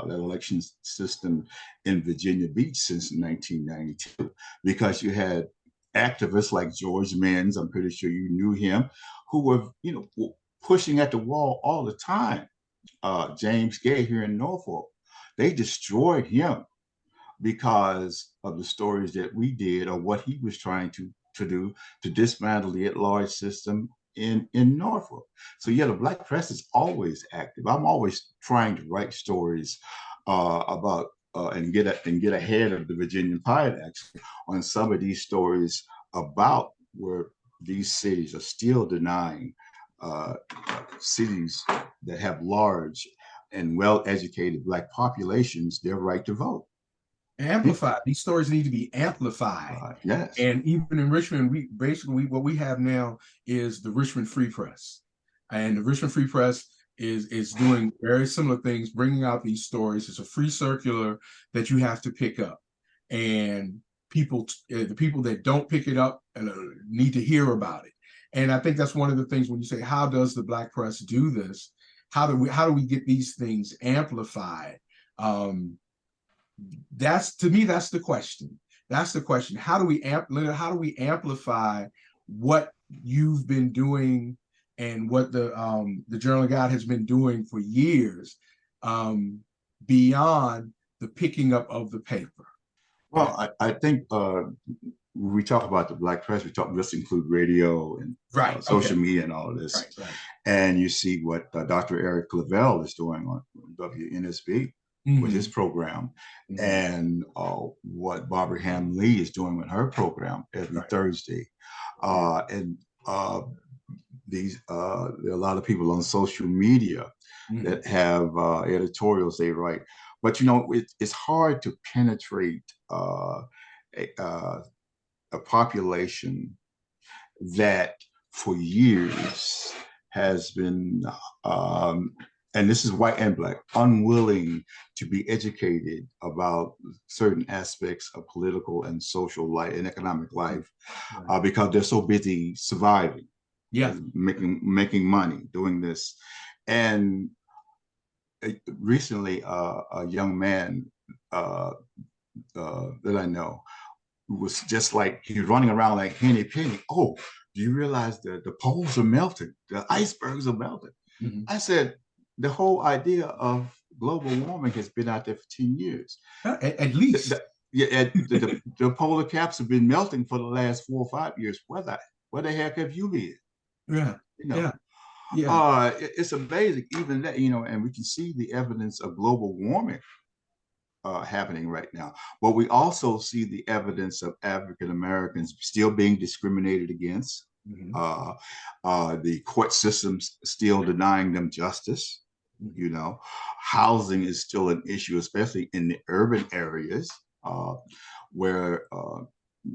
election system in Virginia Beach since 1992, because you had activists like George Menz, I'm pretty sure you knew him, who were pushing at the wall all the time. James Gay here in Norfolk, they destroyed him because of the stories that we did, or what he was trying to do to dismantle the at-large system in Norfolk. So yeah, the Black press is always active. I'm always trying to write stories about and get ahead of the Virginian Pilot actually on some of these stories about where these cities are still denying cities that have large and well-educated Black populations their right to vote. Amplified. These stories need to be amplified. Yes. And even in Richmond, what we have now is the Richmond Free Press, and the Richmond Free Press is doing very similar things, bringing out these stories. It's a free circular that you have to pick up, and the people that don't pick it up need to hear about it. And I think that's one of the things when you say, how does the Black press do this? How do we get these things amplified? That's the question. That's the question. How do we amplify what you've been doing and what the Journal of God has been doing for years, beyond the picking up of the paper? Well, I think when we talk about the Black press, just include radio and social media and all of this. Right. And you see what Dr. Eric Clavell is doing on WNSB with his program, and what Barbara Ham Lee is doing with her program every Thursday. And there are a lot of people on social media that have editorials they write. But it's hard to penetrate a population that for years has been, and this is white and Black, unwilling to be educated about certain aspects of political and social life and economic life, because they're so busy surviving, making money, doing this. And recently, a young man that I know was just like, he was running around like Henny Penny. Oh, do you realize that the poles are melting? The icebergs are melting. I said, the whole idea of global warming has been out there for 10 years. At least. The polar caps have been melting for the last 4 or 5 years. Where the heck have you been? It's amazing, even that, and we can see the evidence of global warming happening right now. But we also see the evidence of African Americans still being discriminated against. The court systems still denying them justice. You know, housing is still an issue, especially in the urban areas, where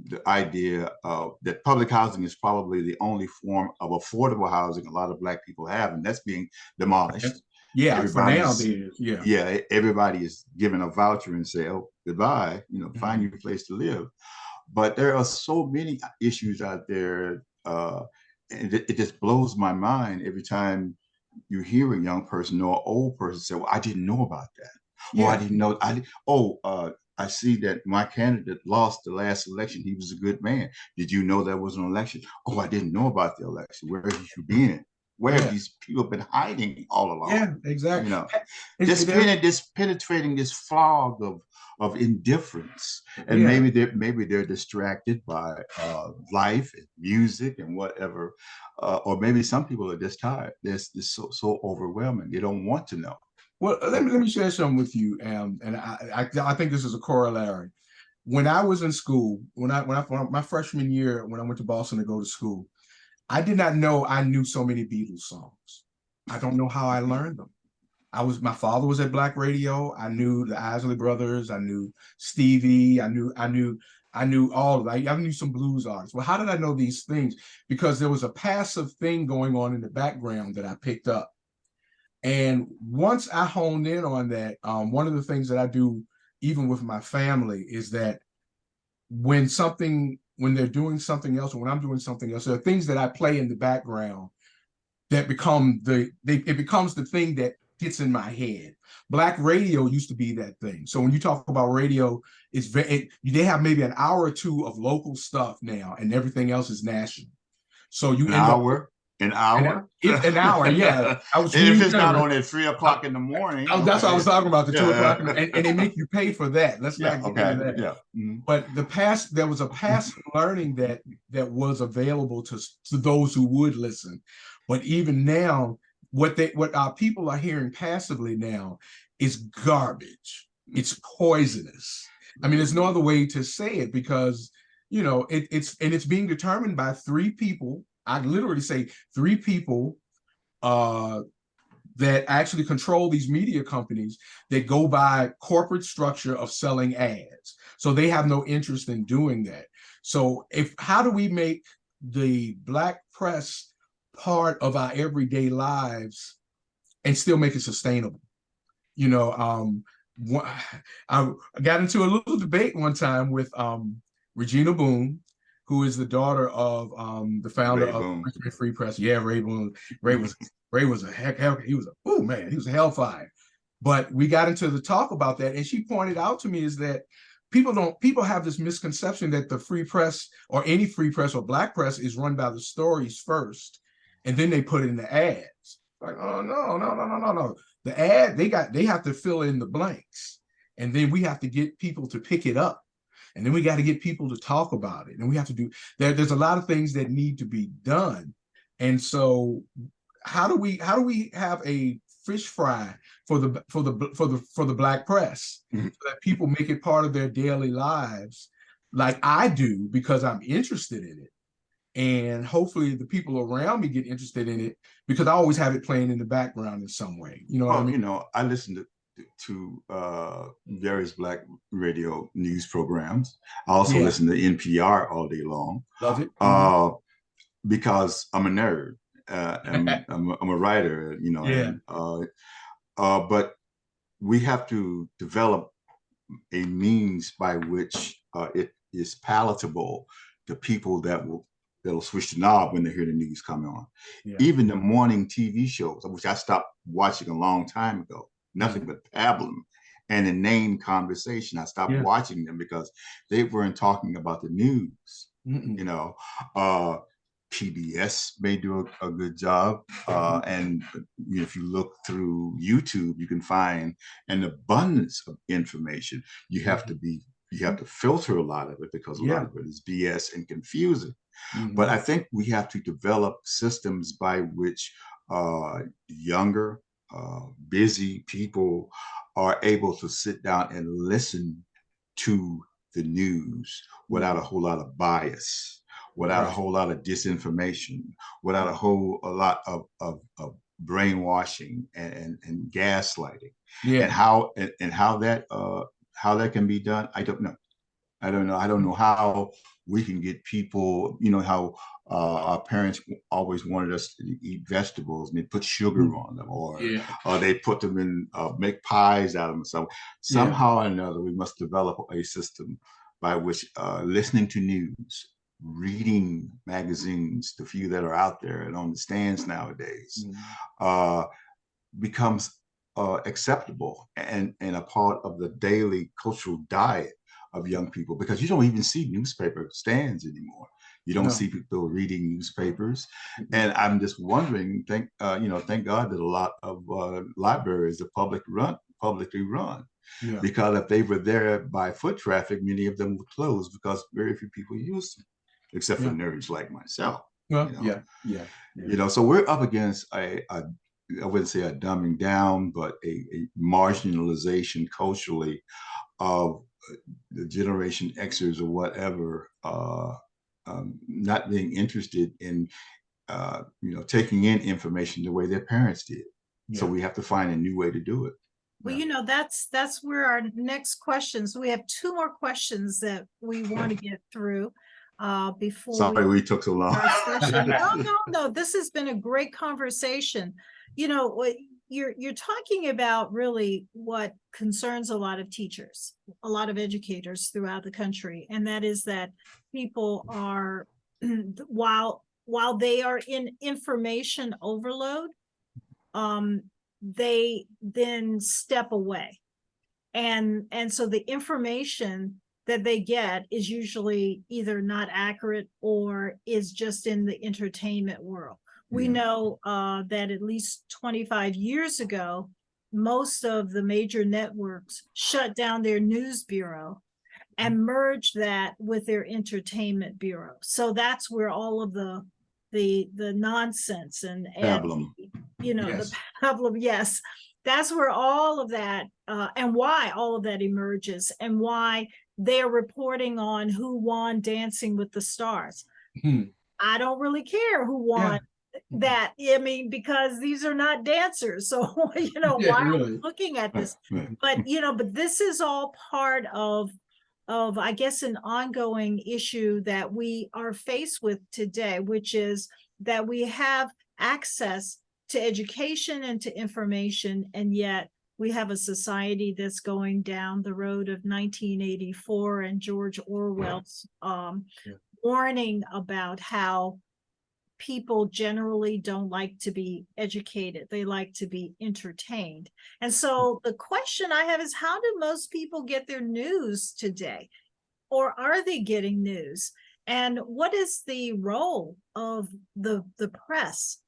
the idea of that public housing is probably the only form of affordable housing a lot of Black people have, and that's being demolished. Yeah, for now Everybody's there is. Yeah. yeah, everybody is given a voucher and say, "Oh, goodbye," you know, find you a place to live. But there are so many issues out there, and it just blows my mind every time you hear a young person or an old person say, "Well, I didn't know about that," or "I Yeah. didn't know." I see that my candidate lost the last election. He was a good man. Did you know there was an election? Oh, I didn't know about the election. Where have you been? Where have Yeah. these people been hiding all along? Yeah, You exactly. know, It- there- penetrating this fog of indifference, and yeah. maybe they're distracted by life and music and whatever, or maybe some people are just tired. This so overwhelming. They don't want to know. Well, let me share something with you, and I think this is a corollary. When I was in school, when my freshman year, when I went to Boston to go to school, I did not know I knew so many Beatles songs. I don't know how I learned them. My father was at Black Radio. I knew the Isley Brothers. I knew Stevie. I knew all of that. I knew some blues artists. Well, how did I know these things? Because there was a passive thing going on in the background that I picked up. And once I honed in on that, one of the things that I do, even with my family, is that when they're doing something else, or when I'm doing something else, there are things that I play in the background that it becomes the thing that gets in my head. Black radio used to be that thing. So when you talk about radio, they have maybe an hour or two of local stuff now, and everything else is national. So you An end up hour, an hour, if an hour, yeah. I was and if really it's not younger. on at 3 o'clock in the morning, That's what I was talking about, the 2 o'clock, yeah, and they make you pay for that. Let's yeah, not get okay, into that. yeah. But there was a past learning that was available to those who would listen. But even now, what our people are hearing passively now is garbage. It's poisonous. I mean, there's no other way to say it, because it's being determined by three people. I literally say three people that actually control these media companies that go by corporate structure of selling ads. So they have no interest in doing that. So how do we make the Black press part of our everyday lives and still make it sustainable? I got into a little debate one time with Regina Boone, who is the daughter of the founder Ray of Boone. Richmond Free Press. Yeah, Ray Boone. Ray was he was a hellfire. But we got into the talk about that, and she pointed out to me is that people have this misconception that the free press, or any free press or Black press, is run by the stories first, and then they put in the ads. Like, oh no. The ad, they have to fill in the blanks, and then we have to get people to pick it up, and then we got to get people to talk about it, and we have to do there's a lot of things that need to be done. And so how do we have a fish fry for the Black press, so that people make it part of their daily lives, like I do, because I'm interested in it, and hopefully the people around me get interested in it, because I always have it playing in the background in some way. You know what I mean? I listen to various Black radio news programs. I also listen to NPR all day long. Love it. Because I'm a nerd. I'm a writer, Yeah. but we have to develop a means by which it is palatable to people that'll switch the knob when they hear the news coming on. Yeah. Even the morning TV shows, which I stopped watching a long time ago, nothing but pablum and inane conversation. I stopped watching them because they weren't talking about the news. PBS may do a good job, and if you look through YouTube, you can find an abundance of information. You have to filter a lot of it, because a lot of it is BS and confusing. But I think we have to develop systems by which younger, busy people are able to sit down and listen to the news without a whole lot of bias, without a whole lot of disinformation, without a lot of brainwashing and gaslighting, Yeah. and how that can be done. I don't know. I don't know how we can get people, how our parents always wanted us to eat vegetables and they put sugar on them, or they put them in, make pies out of them. So somehow or another, we must develop a system by which listening to news, reading magazines, the few that are out there and on the stands nowadays, becomes acceptable and a part of the daily cultural diet of young people, because you don't even see newspaper stands anymore. You don't see people reading newspapers. And I'm just wondering, thank God that a lot of libraries are publicly run. Yeah. Because if they were there by foot traffic, many of them would close because very few people use them, except for nerds like myself. Well, So we're up against I wouldn't say a dumbing down, but a marginalization culturally of the Generation Xers or whatever, not being interested in, taking in information the way their parents did. So we have to find a new way to do it. Well, that's where our next questions. We have 2 more questions that we want to get through before. Sorry, we took so long. No. This has been a great conversation. You're talking about really what concerns a lot of teachers, a lot of educators throughout the country, and that is that people are, while they are in information overload, they then step away, and so the information that they get is usually either not accurate or is just in the entertainment world. We know that at least 25 years ago, most of the major networks shut down their news bureau and merged that with their entertainment bureau. So that's where all of the nonsense and Pablum. the pablum, that's where all of that and why all of that emerges, and why they're reporting on who won Dancing with the Stars. I don't really care who won that. I mean, because these are not dancers. So, why are we looking at this? But, but this is all part of, I guess, an ongoing issue that we are faced with today, which is that we have access to education and to information, and yet we have a society that's going down the road of 1984 and George Orwell's warning about how people generally don't like to be educated. They like to be entertained. And so the question I have is, how do most people get their news today? Or are they getting news? And what is the role of the press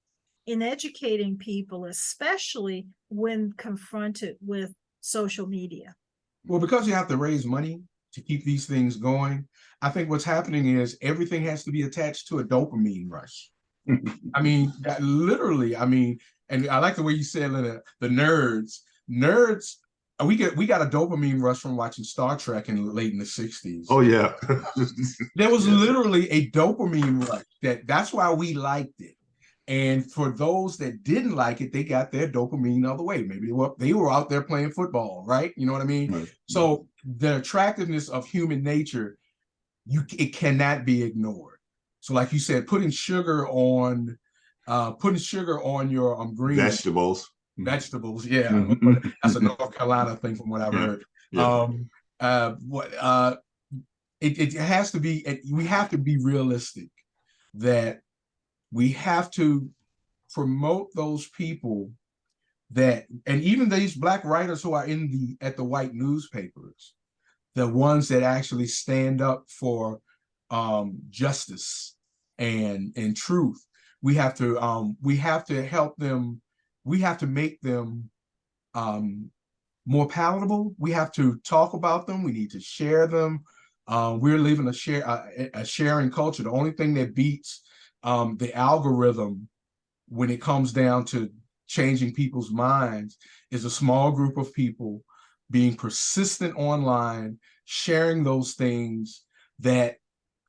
in educating people, especially when confronted with social media? Well, because you have to raise money to keep these things going, I think what's happening is everything has to be attached to a dopamine rush. I mean, literally, and I like the way you said the nerds, we got a dopamine rush from watching Star Trek in the 60s. Oh, yeah. There was literally a dopamine rush that's why we liked it. And for those that didn't like it, they got their dopamine other way. Maybe they were out there playing football, right? You know what I mean? Right. So the attractiveness of human nature, it cannot be ignored. So like you said, putting sugar on your green vegetables. That's a North Carolina thing from what I've heard. It has to be. We have to be realistic that we have to promote those people and even these Black writers who are at the white newspapers, the ones that actually stand up for justice and truth. We have to help them. We have to make them more palatable. We have to talk about them. We need to share them. We're living a sharing culture. The only thing that beats the algorithm when it comes down to changing people's minds is a small group of people being persistent online, sharing those things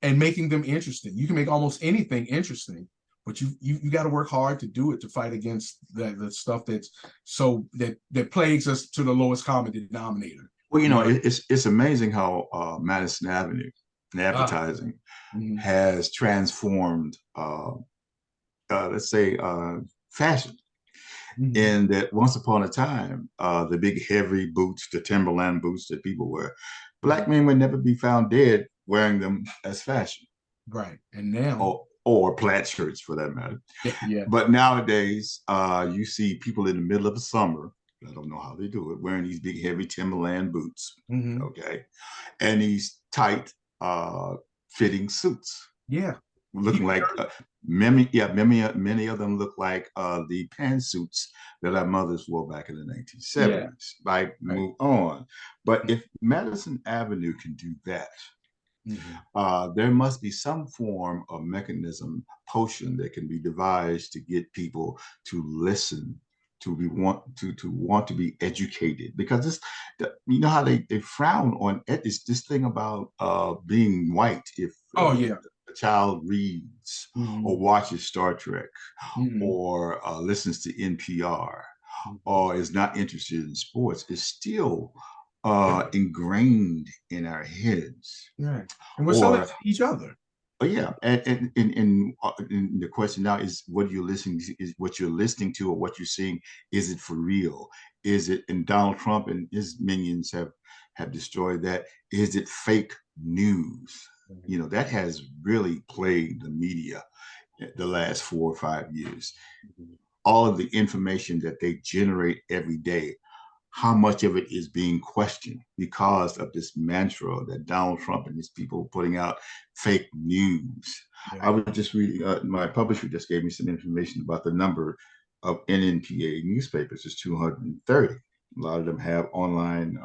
and making them interesting. You can make almost anything interesting, but you got to work hard to do it, to fight against the stuff that plagues us to the lowest common denominator. Well, it's amazing how Madison Avenue and advertising has transformed, let's say, fashion. And that once upon a time, the big heavy boots, the Timberland boots that people wear, Black men would never be found dead wearing them as fashion. Right. And now, or plaid shirts for that matter. Yeah. But nowadays, you see people in the middle of the summer, I don't know how they do it, wearing these big heavy Timberland boots, okay, and these tight fitting suits. Yeah. Looking like many of them look like the pantsuits that our mothers wore back in the 1970s. Right. Move on. But if Madison Avenue can do that, there must be some form of mechanism, potion that can be devised to get people to listen, to want to be educated, because this, you know how they frown on it, is this thing about being white if a child reads or watches Star Trek or listens to NPR or is not interested in sports, is still ingrained in our heads. Right. And we're selling to each other. Yeah, and the question now is, what you're listening to, is what you're listening to, or what you're seeing, is it for real? Is it, and Donald Trump and his minions have destroyed that. Is it fake news? You know, that has really plagued the media the last 4 or 5 years. All of the information that they generate every day, how much of it is being questioned because of this mantra that Donald Trump and his people putting out fake news. I was just reading, my publisher just gave me some information about the number of NNPA newspapers. It's 230. A lot of them have online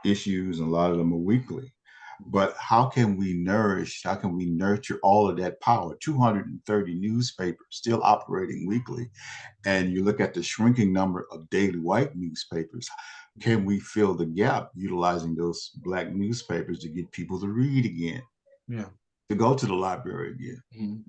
issues, and a lot of them are weekly. But how can we nurture all of that power? 230 newspapers still operating weekly. And you look at the shrinking number of daily white newspapers. Can we fill the gap utilizing those Black newspapers to get people to read again? Yeah. To go to the library again,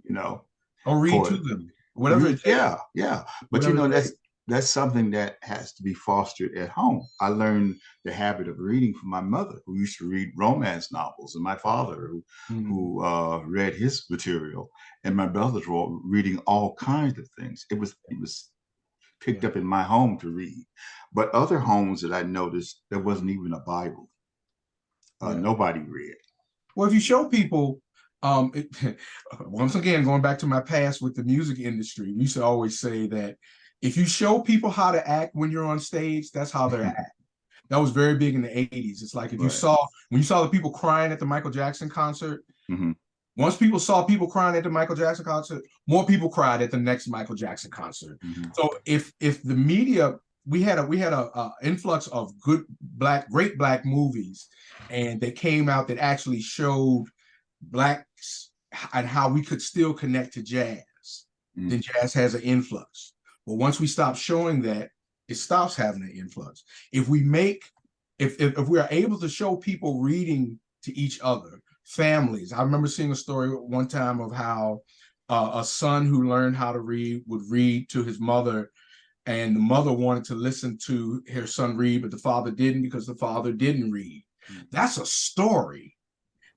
you know? Or read to them. Whatever it takes. Yeah. But you know, that's something that has to be fostered at home. I learned the habit of reading from my mother, who used to read romance novels, and my father, who read his material, and my brothers were all reading all kinds of things. It was picked up in my home to read. But other homes that I noticed, there wasn't even a Bible. Nobody read. Well, if you show people, once again, going back to my past with the music industry, we used to always say that if you show people how to act when you're on stage, that's how they're acting. That was very big in the 80s. It's like if when you saw the people crying at the Michael Jackson concert, once people saw people crying at the Michael Jackson concert, more people cried at the next Michael Jackson concert. So if the media, we had a influx of great black movies, and they came out that actually showed Blacks and how we could still connect to jazz, then jazz has an influx. But once we stop showing that, it stops having an influx. If we are able to show people reading to each other, families. I remember seeing a story one time of how a son who learned how to read would read to his mother, and the mother wanted to listen to her son read, but the father didn't because the father didn't read. That's a story.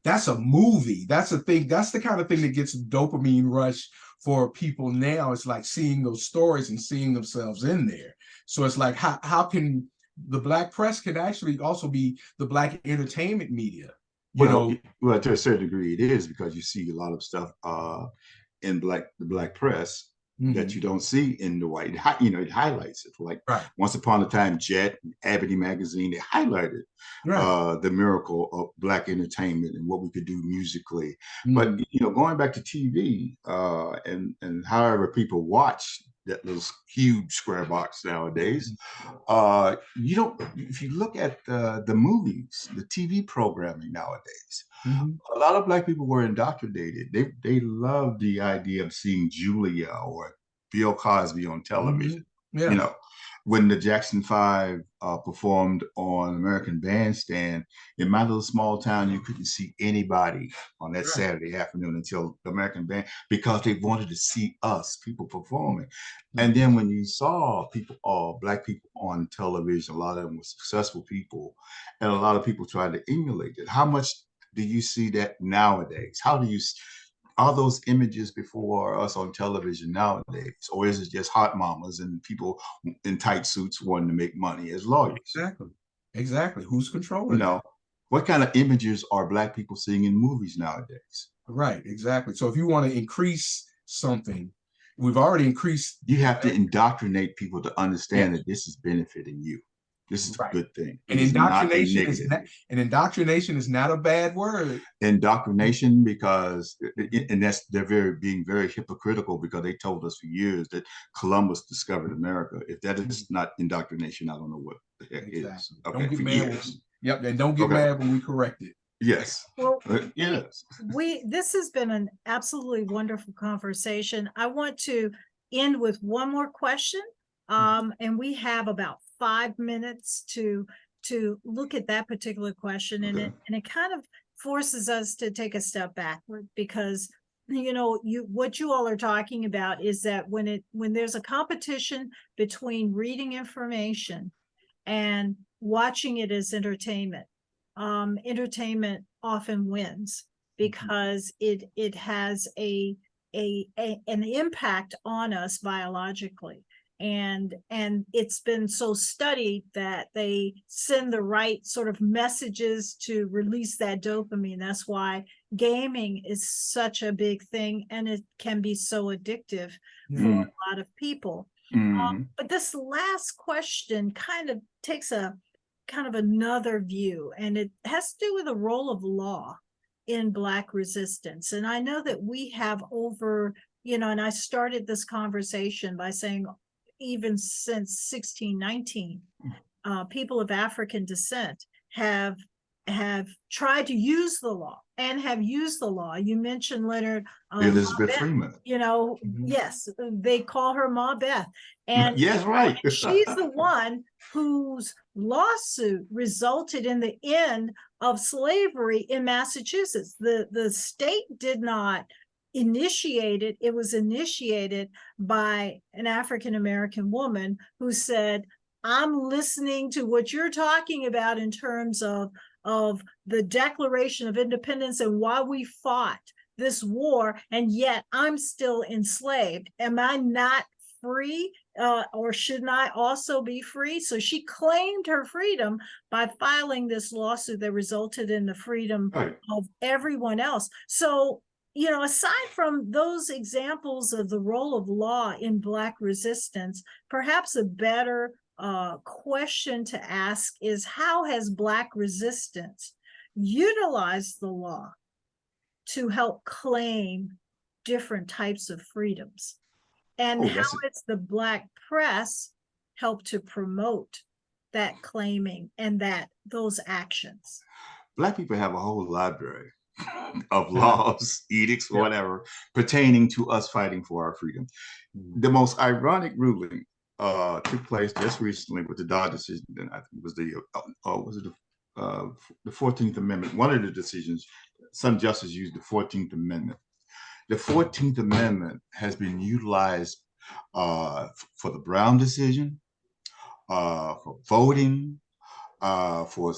That's a movie. That's a thing. That's the kind of thing that gets a dopamine rush for people now. It's like seeing those stories and seeing themselves in there. So it's like, how can the Black press can actually also be the Black entertainment media? Well, to a certain degree, it is, because you see a lot of stuff in the Black press that you don't see in the white. It highlights it. Like once upon a time, Jet, Ebony magazine, they highlighted the miracle of Black entertainment and what we could do musically. But going back to TV and however people watch that little huge square box nowadays, if you look at the movies, the TV programming nowadays, a lot of Black people were indoctrinated. They loved the idea of seeing Julia or Bill Cosby on television. when the Jackson Five performed on American Bandstand, in my little small town, you couldn't see anybody on that Saturday afternoon until the American Band, because they wanted to see us, people performing. And then when you saw people, Black people on television, a lot of them were successful people, and a lot of people tried to emulate it. How much do you see that nowadays? How do you, are those images before us on television nowadays? Or is it just hot mamas and people in tight suits wanting to make money as lawyers? Exactly. Exactly. Who's controlling You know, what kind of images are Black people seeing in movies nowadays? Right, exactly. So if you want to increase something, we've already increased. You have to indoctrinate people to understand that this is benefiting you. This is a good thing. And indoctrination is not a bad word. Indoctrination, because, and they're being very hypocritical, because they told us for years that Columbus discovered America. If that is not indoctrination, I don't know what the heck is. Okay, don't get for mad years. And don't get mad when we correct it. Yes. Well, yes. This has been an absolutely wonderful conversation. I want to end with one more question. And we have about 5 minutes to look at that particular question. And it kind of forces us to take a step backward, because what you all are talking about is that when there's a competition between reading information and watching it as entertainment, entertainment often wins, because it has an impact on us biologically. And it's been so studied that they send the right sort of messages to release that dopamine. That's why gaming is such a big thing, and it can be so addictive for a lot of people. But this last question kind of takes a kind of another view, and it has to do with the role of law in Black resistance. And I know that we have and I started this conversation by saying, even since 1619, people of African descent have tried to use the law and have used the law. You mentioned Leonard Elizabeth Freeman. Yes, they call her Ma Beth. And yes, right. She's the one whose lawsuit resulted in the end of slavery in Massachusetts. The state did not initiate it. It was initiated by an African-American woman who said, I'm listening to what you're talking about in terms of the Declaration of Independence and why we fought this war, and yet I'm still enslaved. Am I not free, or shouldn't I also be free? So she claimed her freedom by filing this lawsuit that resulted in the freedom of everyone else. So, aside from those examples of the role of law in Black resistance, perhaps a better question to ask is, how has Black resistance utilized the law to help claim different types of freedoms? And how has the Black press helped to promote that claiming and those actions? Black people have a whole library of laws, edicts, whatever, pertaining to us fighting for our freedom. The most ironic ruling took place just recently with the Dodd decision. And I think it was the 14th Amendment. One of the decisions, some justices used the 14th Amendment. The 14th Amendment has been utilized for the Brown decision, for voting, for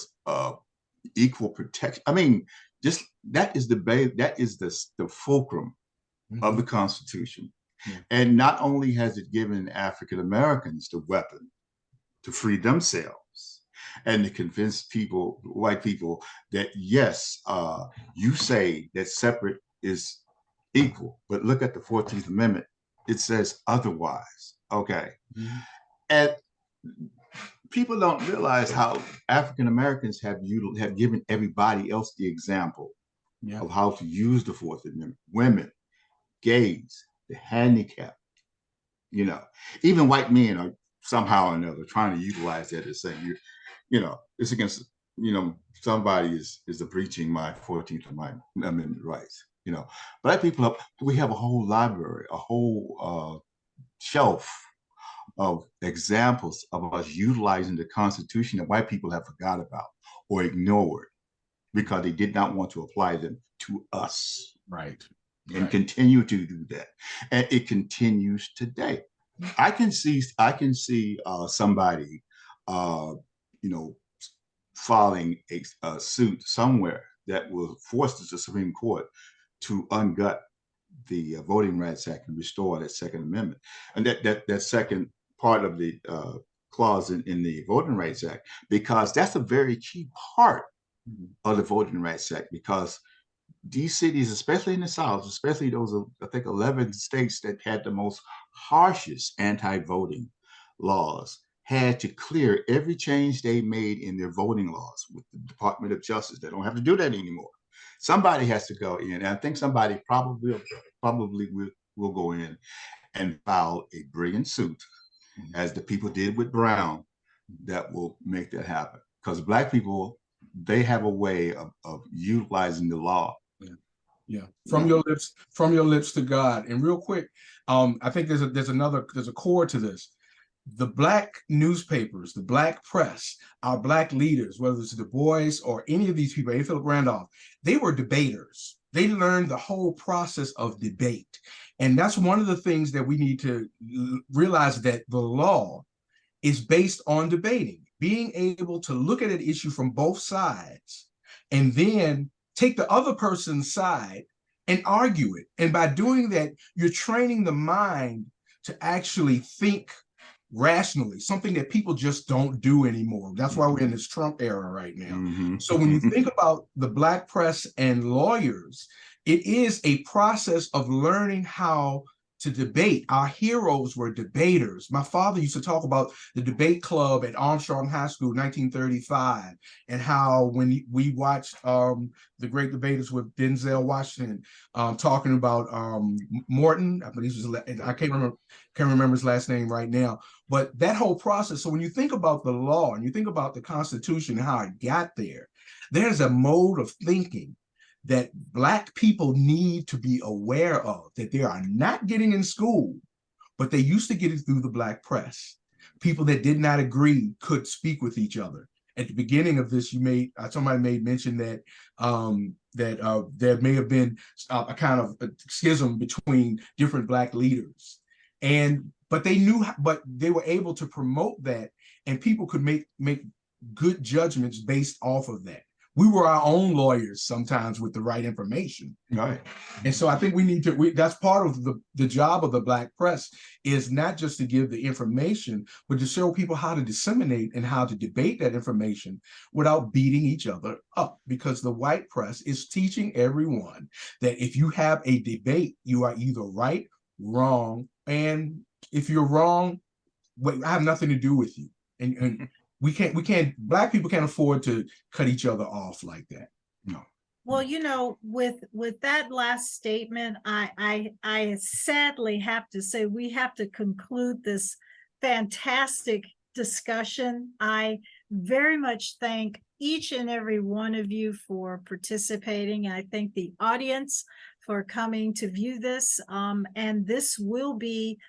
equal protection. I mean, just that is the fulcrum of the Constitution. And not only has it given African Americans the weapon to free themselves and to convince people, white people, that yes, you say that separate is equal, but look at the 14th Amendment. It says otherwise. Okay. And people don't realize how African Americans have given everybody else the example of how to use the 14th Amendment. Women, gays, the handicapped, even white men are somehow or another trying to utilize that as saying, it's against, somebody is breaching my 14th Amendment rights. Black people, we have a whole library, a whole shelf of examples of us utilizing the Constitution that white people have forgot about or ignored because they did not want to apply them to us. Right. And continue to do that. And it continues today. I can see somebody, filing a suit somewhere that will force the Supreme Court to ungut the Voting Rights Act and restore that Second Amendment. And that second part of the clause in the Voting Rights Act, because that's a very key part of the Voting Rights Act, because these cities, especially in the South, especially those, I think, 11 states that had the most harshest anti-voting laws, had to clear every change they made in their voting laws with the Department of Justice. They don't have to do that anymore. Somebody has to go in, and I think somebody probably will go in and file a brilliant suit, as the people did with Brown, that will make that happen. Because Black people, they have a way of utilizing the law. Yeah. From your lips to God. And real quick, I think there's a core to this. The Black newspapers, the Black press, our Black leaders, whether it's Du Bois or any of these people, A. Philip Randolph, they were debaters. They learned the whole process of debate. And that's one of the things that we need to realize, that the law is based on debating, being able to look at an issue from both sides and then take the other person's side and argue it. And by doing that, you're training the mind to actually think rationally, something that people just don't do anymore. That's why we're in this Trump era right now. So when you think about the Black press and lawyers, it is a process of learning how to debate. Our heroes were debaters. My father used to talk about the debate club at Armstrong High School, 1935, and how when we watched the great debaters with Denzel Washington talking about Morton, I believe I can't remember his last name right now, but that whole process. So when you think about the law and you think about the Constitution and how it got there, there's a mode of thinking that Black people need to be aware of, that they are not getting in school, but they used to get it through the Black press. People that did not agree could speak with each other. At the beginning of this, somebody made mention that there may have been a kind of a schism between different Black leaders, but they were able to promote that, and people could make good judgments based off of that. We were our own lawyers sometimes with the right information. Right. And so I think that's part of the job of the Black press, is not just to give the information, but to show people how to disseminate and how to debate that information without beating each other up. Because the white press is teaching everyone that if you have a debate, you are either right, wrong, and if you're wrong, I have nothing to do with you. And Black people can't afford to cut each other off like that. No. Well, with that last statement, I sadly have to say we have to conclude this fantastic discussion. I very much thank each and every one of you for participating. I thank the audience for coming to view this. And this will be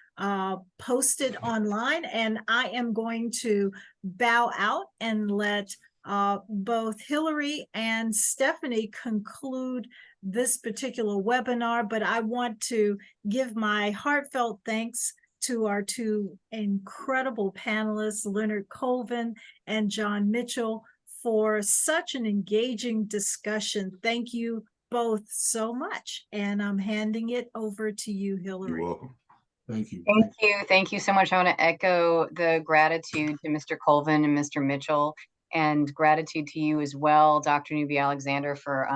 posted online, and I am going to bow out and let both Hillary and Stephanie conclude this particular webinar, but I want to give my heartfelt thanks to our two incredible panelists, Leonard Colvin and John Mitchell, for such an engaging discussion. Thank you both so much. And I'm handing it over to you, Hillary. You're welcome. Thank you. Thank you. Thank you so much. I want to echo the gratitude to Mr. Colvin and Mr. Mitchell, and gratitude to you as well, Dr. Newby Alexander, for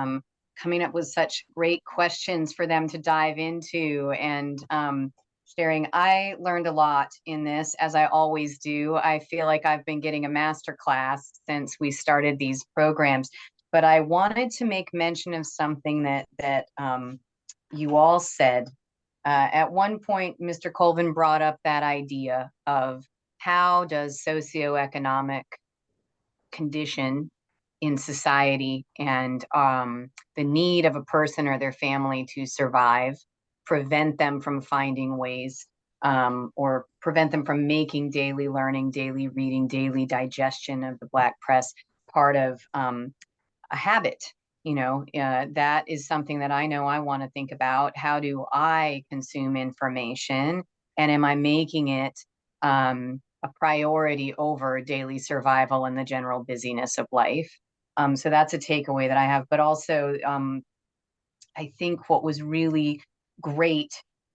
coming up with such great questions for them to dive into and sharing. I learned a lot in this, as I always do. I feel like I've been getting a master class since we started these programs, but I wanted to make mention of something that you all said. At one point, Mr. Colvin brought up that idea of how does socioeconomic condition in society and the need of a person or their family to survive prevent them from finding ways or prevent them from making daily learning, daily reading, daily digestion of the Black press part of a habit. That is something that I know I want to think about. How do I consume information, and am I making it a priority over daily survival and the general busyness of life? So that's a takeaway that I have. But also, I think what was really great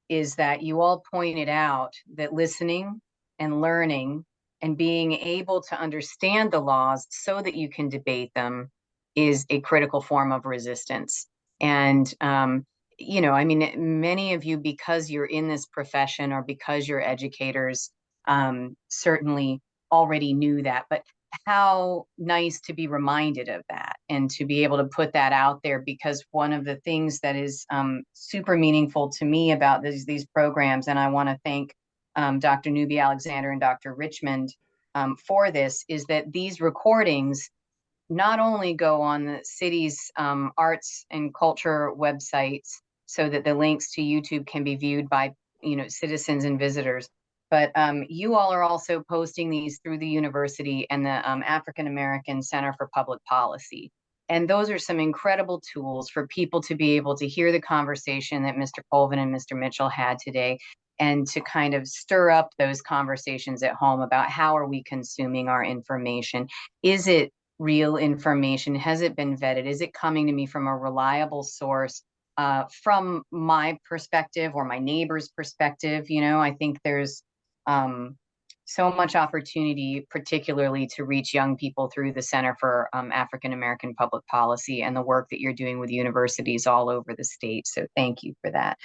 is that you all pointed out that listening and learning and being able to understand the laws so that you can debate them is a critical form of resistance. And, I mean, many of you, because you're in this profession or because you're educators, certainly already knew that. But how nice to be reminded of that and to be able to put that out there, because one of the things that is super meaningful to me about these programs, and I want to thank Dr. Newby Alexander and Dr. Richmond for this, is that these recordings not only go on the city's arts and culture websites so that the links to YouTube can be viewed by citizens and visitors, but you all are also posting these through the university and the African American Center for Public Policy. And those are some incredible tools for people to be able to hear the conversation that Mr. Colvin and Mr. Mitchell had today, and to kind of stir up those conversations at home about how are we consuming our information. Is it real information? Has it been vetted? Is it coming to me from a reliable source? From my perspective or my neighbor's perspective, I think there's so much opportunity, particularly to reach young people through the Center for African American Public Policy and the work that you're doing with universities all over the state. So thank you for that.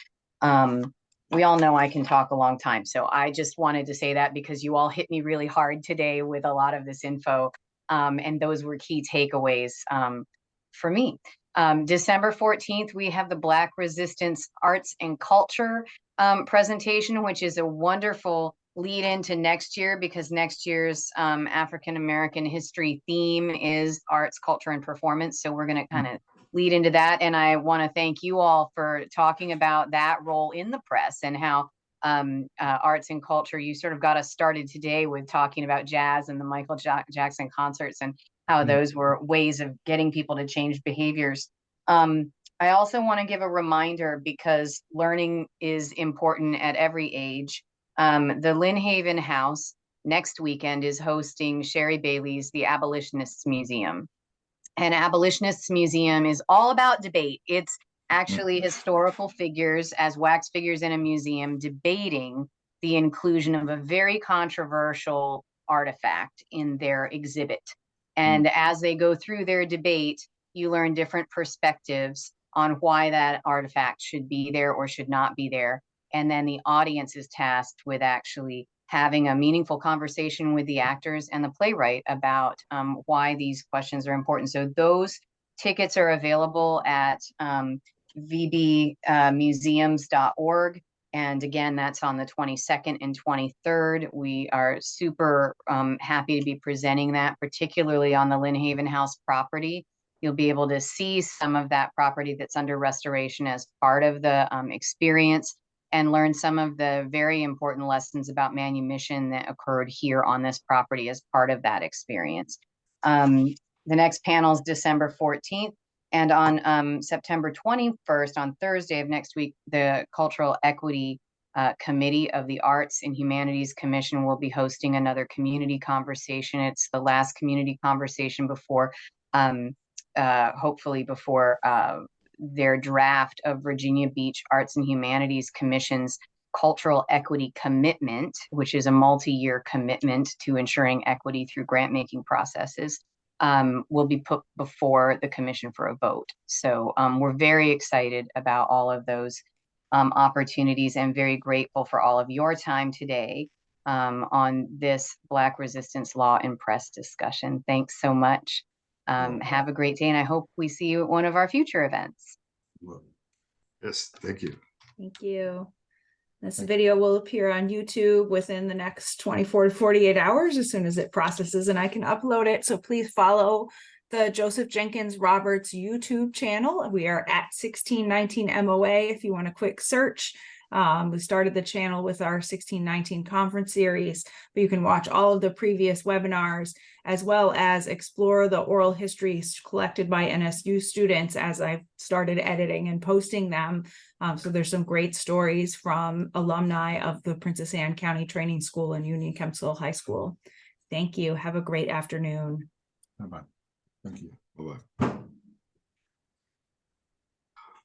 We all know I can talk a long time, so I just wanted to say that because you all hit me really hard today with a lot of this info, and those were key takeaways for me. December 14th, we have the Black Resistance Arts and Culture presentation, which is a wonderful lead into next year, because next year's African American history theme is arts, culture, and performance. So we're going to kind of lead into that. And I want to thank you all for talking about that role in the press and how arts and culture, you sort of got us started today with talking about jazz and the Michael Jackson concerts and how those were ways of getting people to change behaviors. I also want to give a reminder, because learning is important at every age. The Lynn Haven House next weekend is hosting Sherry Bailey's The Abolitionists Museum. And Abolitionists Museum is all about debate. It's actually historical figures as wax figures in a museum debating the inclusion of a very controversial artifact in their exhibit. And as they go through their debate, you learn different perspectives on why that artifact should be there or should not be there. And then the audience is tasked with actually having a meaningful conversation with the actors and the playwright about why these questions are important. So those tickets are available at vbmuseums.org. And again, that's on the 22nd and 23rd. We are super happy to be presenting that, particularly on the Lynn Haven House property. You'll be able to see some of that property that's under restoration as part of the experience, and learn some of the very important lessons about manumission that occurred here on this property as part of that experience. The next panel is December 14th. And on September 21st, on Thursday of next week, the Cultural Equity Committee of the Arts and Humanities Commission will be hosting another community conversation. It's the last community conversation before, hopefully before their draft of Virginia Beach Arts and Humanities Commission's Cultural Equity Commitment, which is a multi-year commitment to ensuring equity through grant-making processes, will be put before the commission for a vote. So we're very excited about all of those opportunities, and very grateful for all of your time today on this Black Resistance Law and Press discussion. Thanks so much. Have a great day, and I hope we see you at one of our future events. Yes, thank you. Thank you. This video will appear on YouTube within the next 24 to 48 hours as soon as it processes and I can upload it. So please follow the Joseph Jenkins Roberts YouTube channel. We are at 1619 MOA if you want a quick search. We started the channel with our 1619 conference series, but you can watch all of the previous webinars as well as explore the oral histories collected by NSU students as I've started editing and posting them. So there's some great stories from alumni of the Princess Anne County Training School and Union Kempsville High School. Thank you. Have a great afternoon. Bye-bye. Thank you. Bye-bye.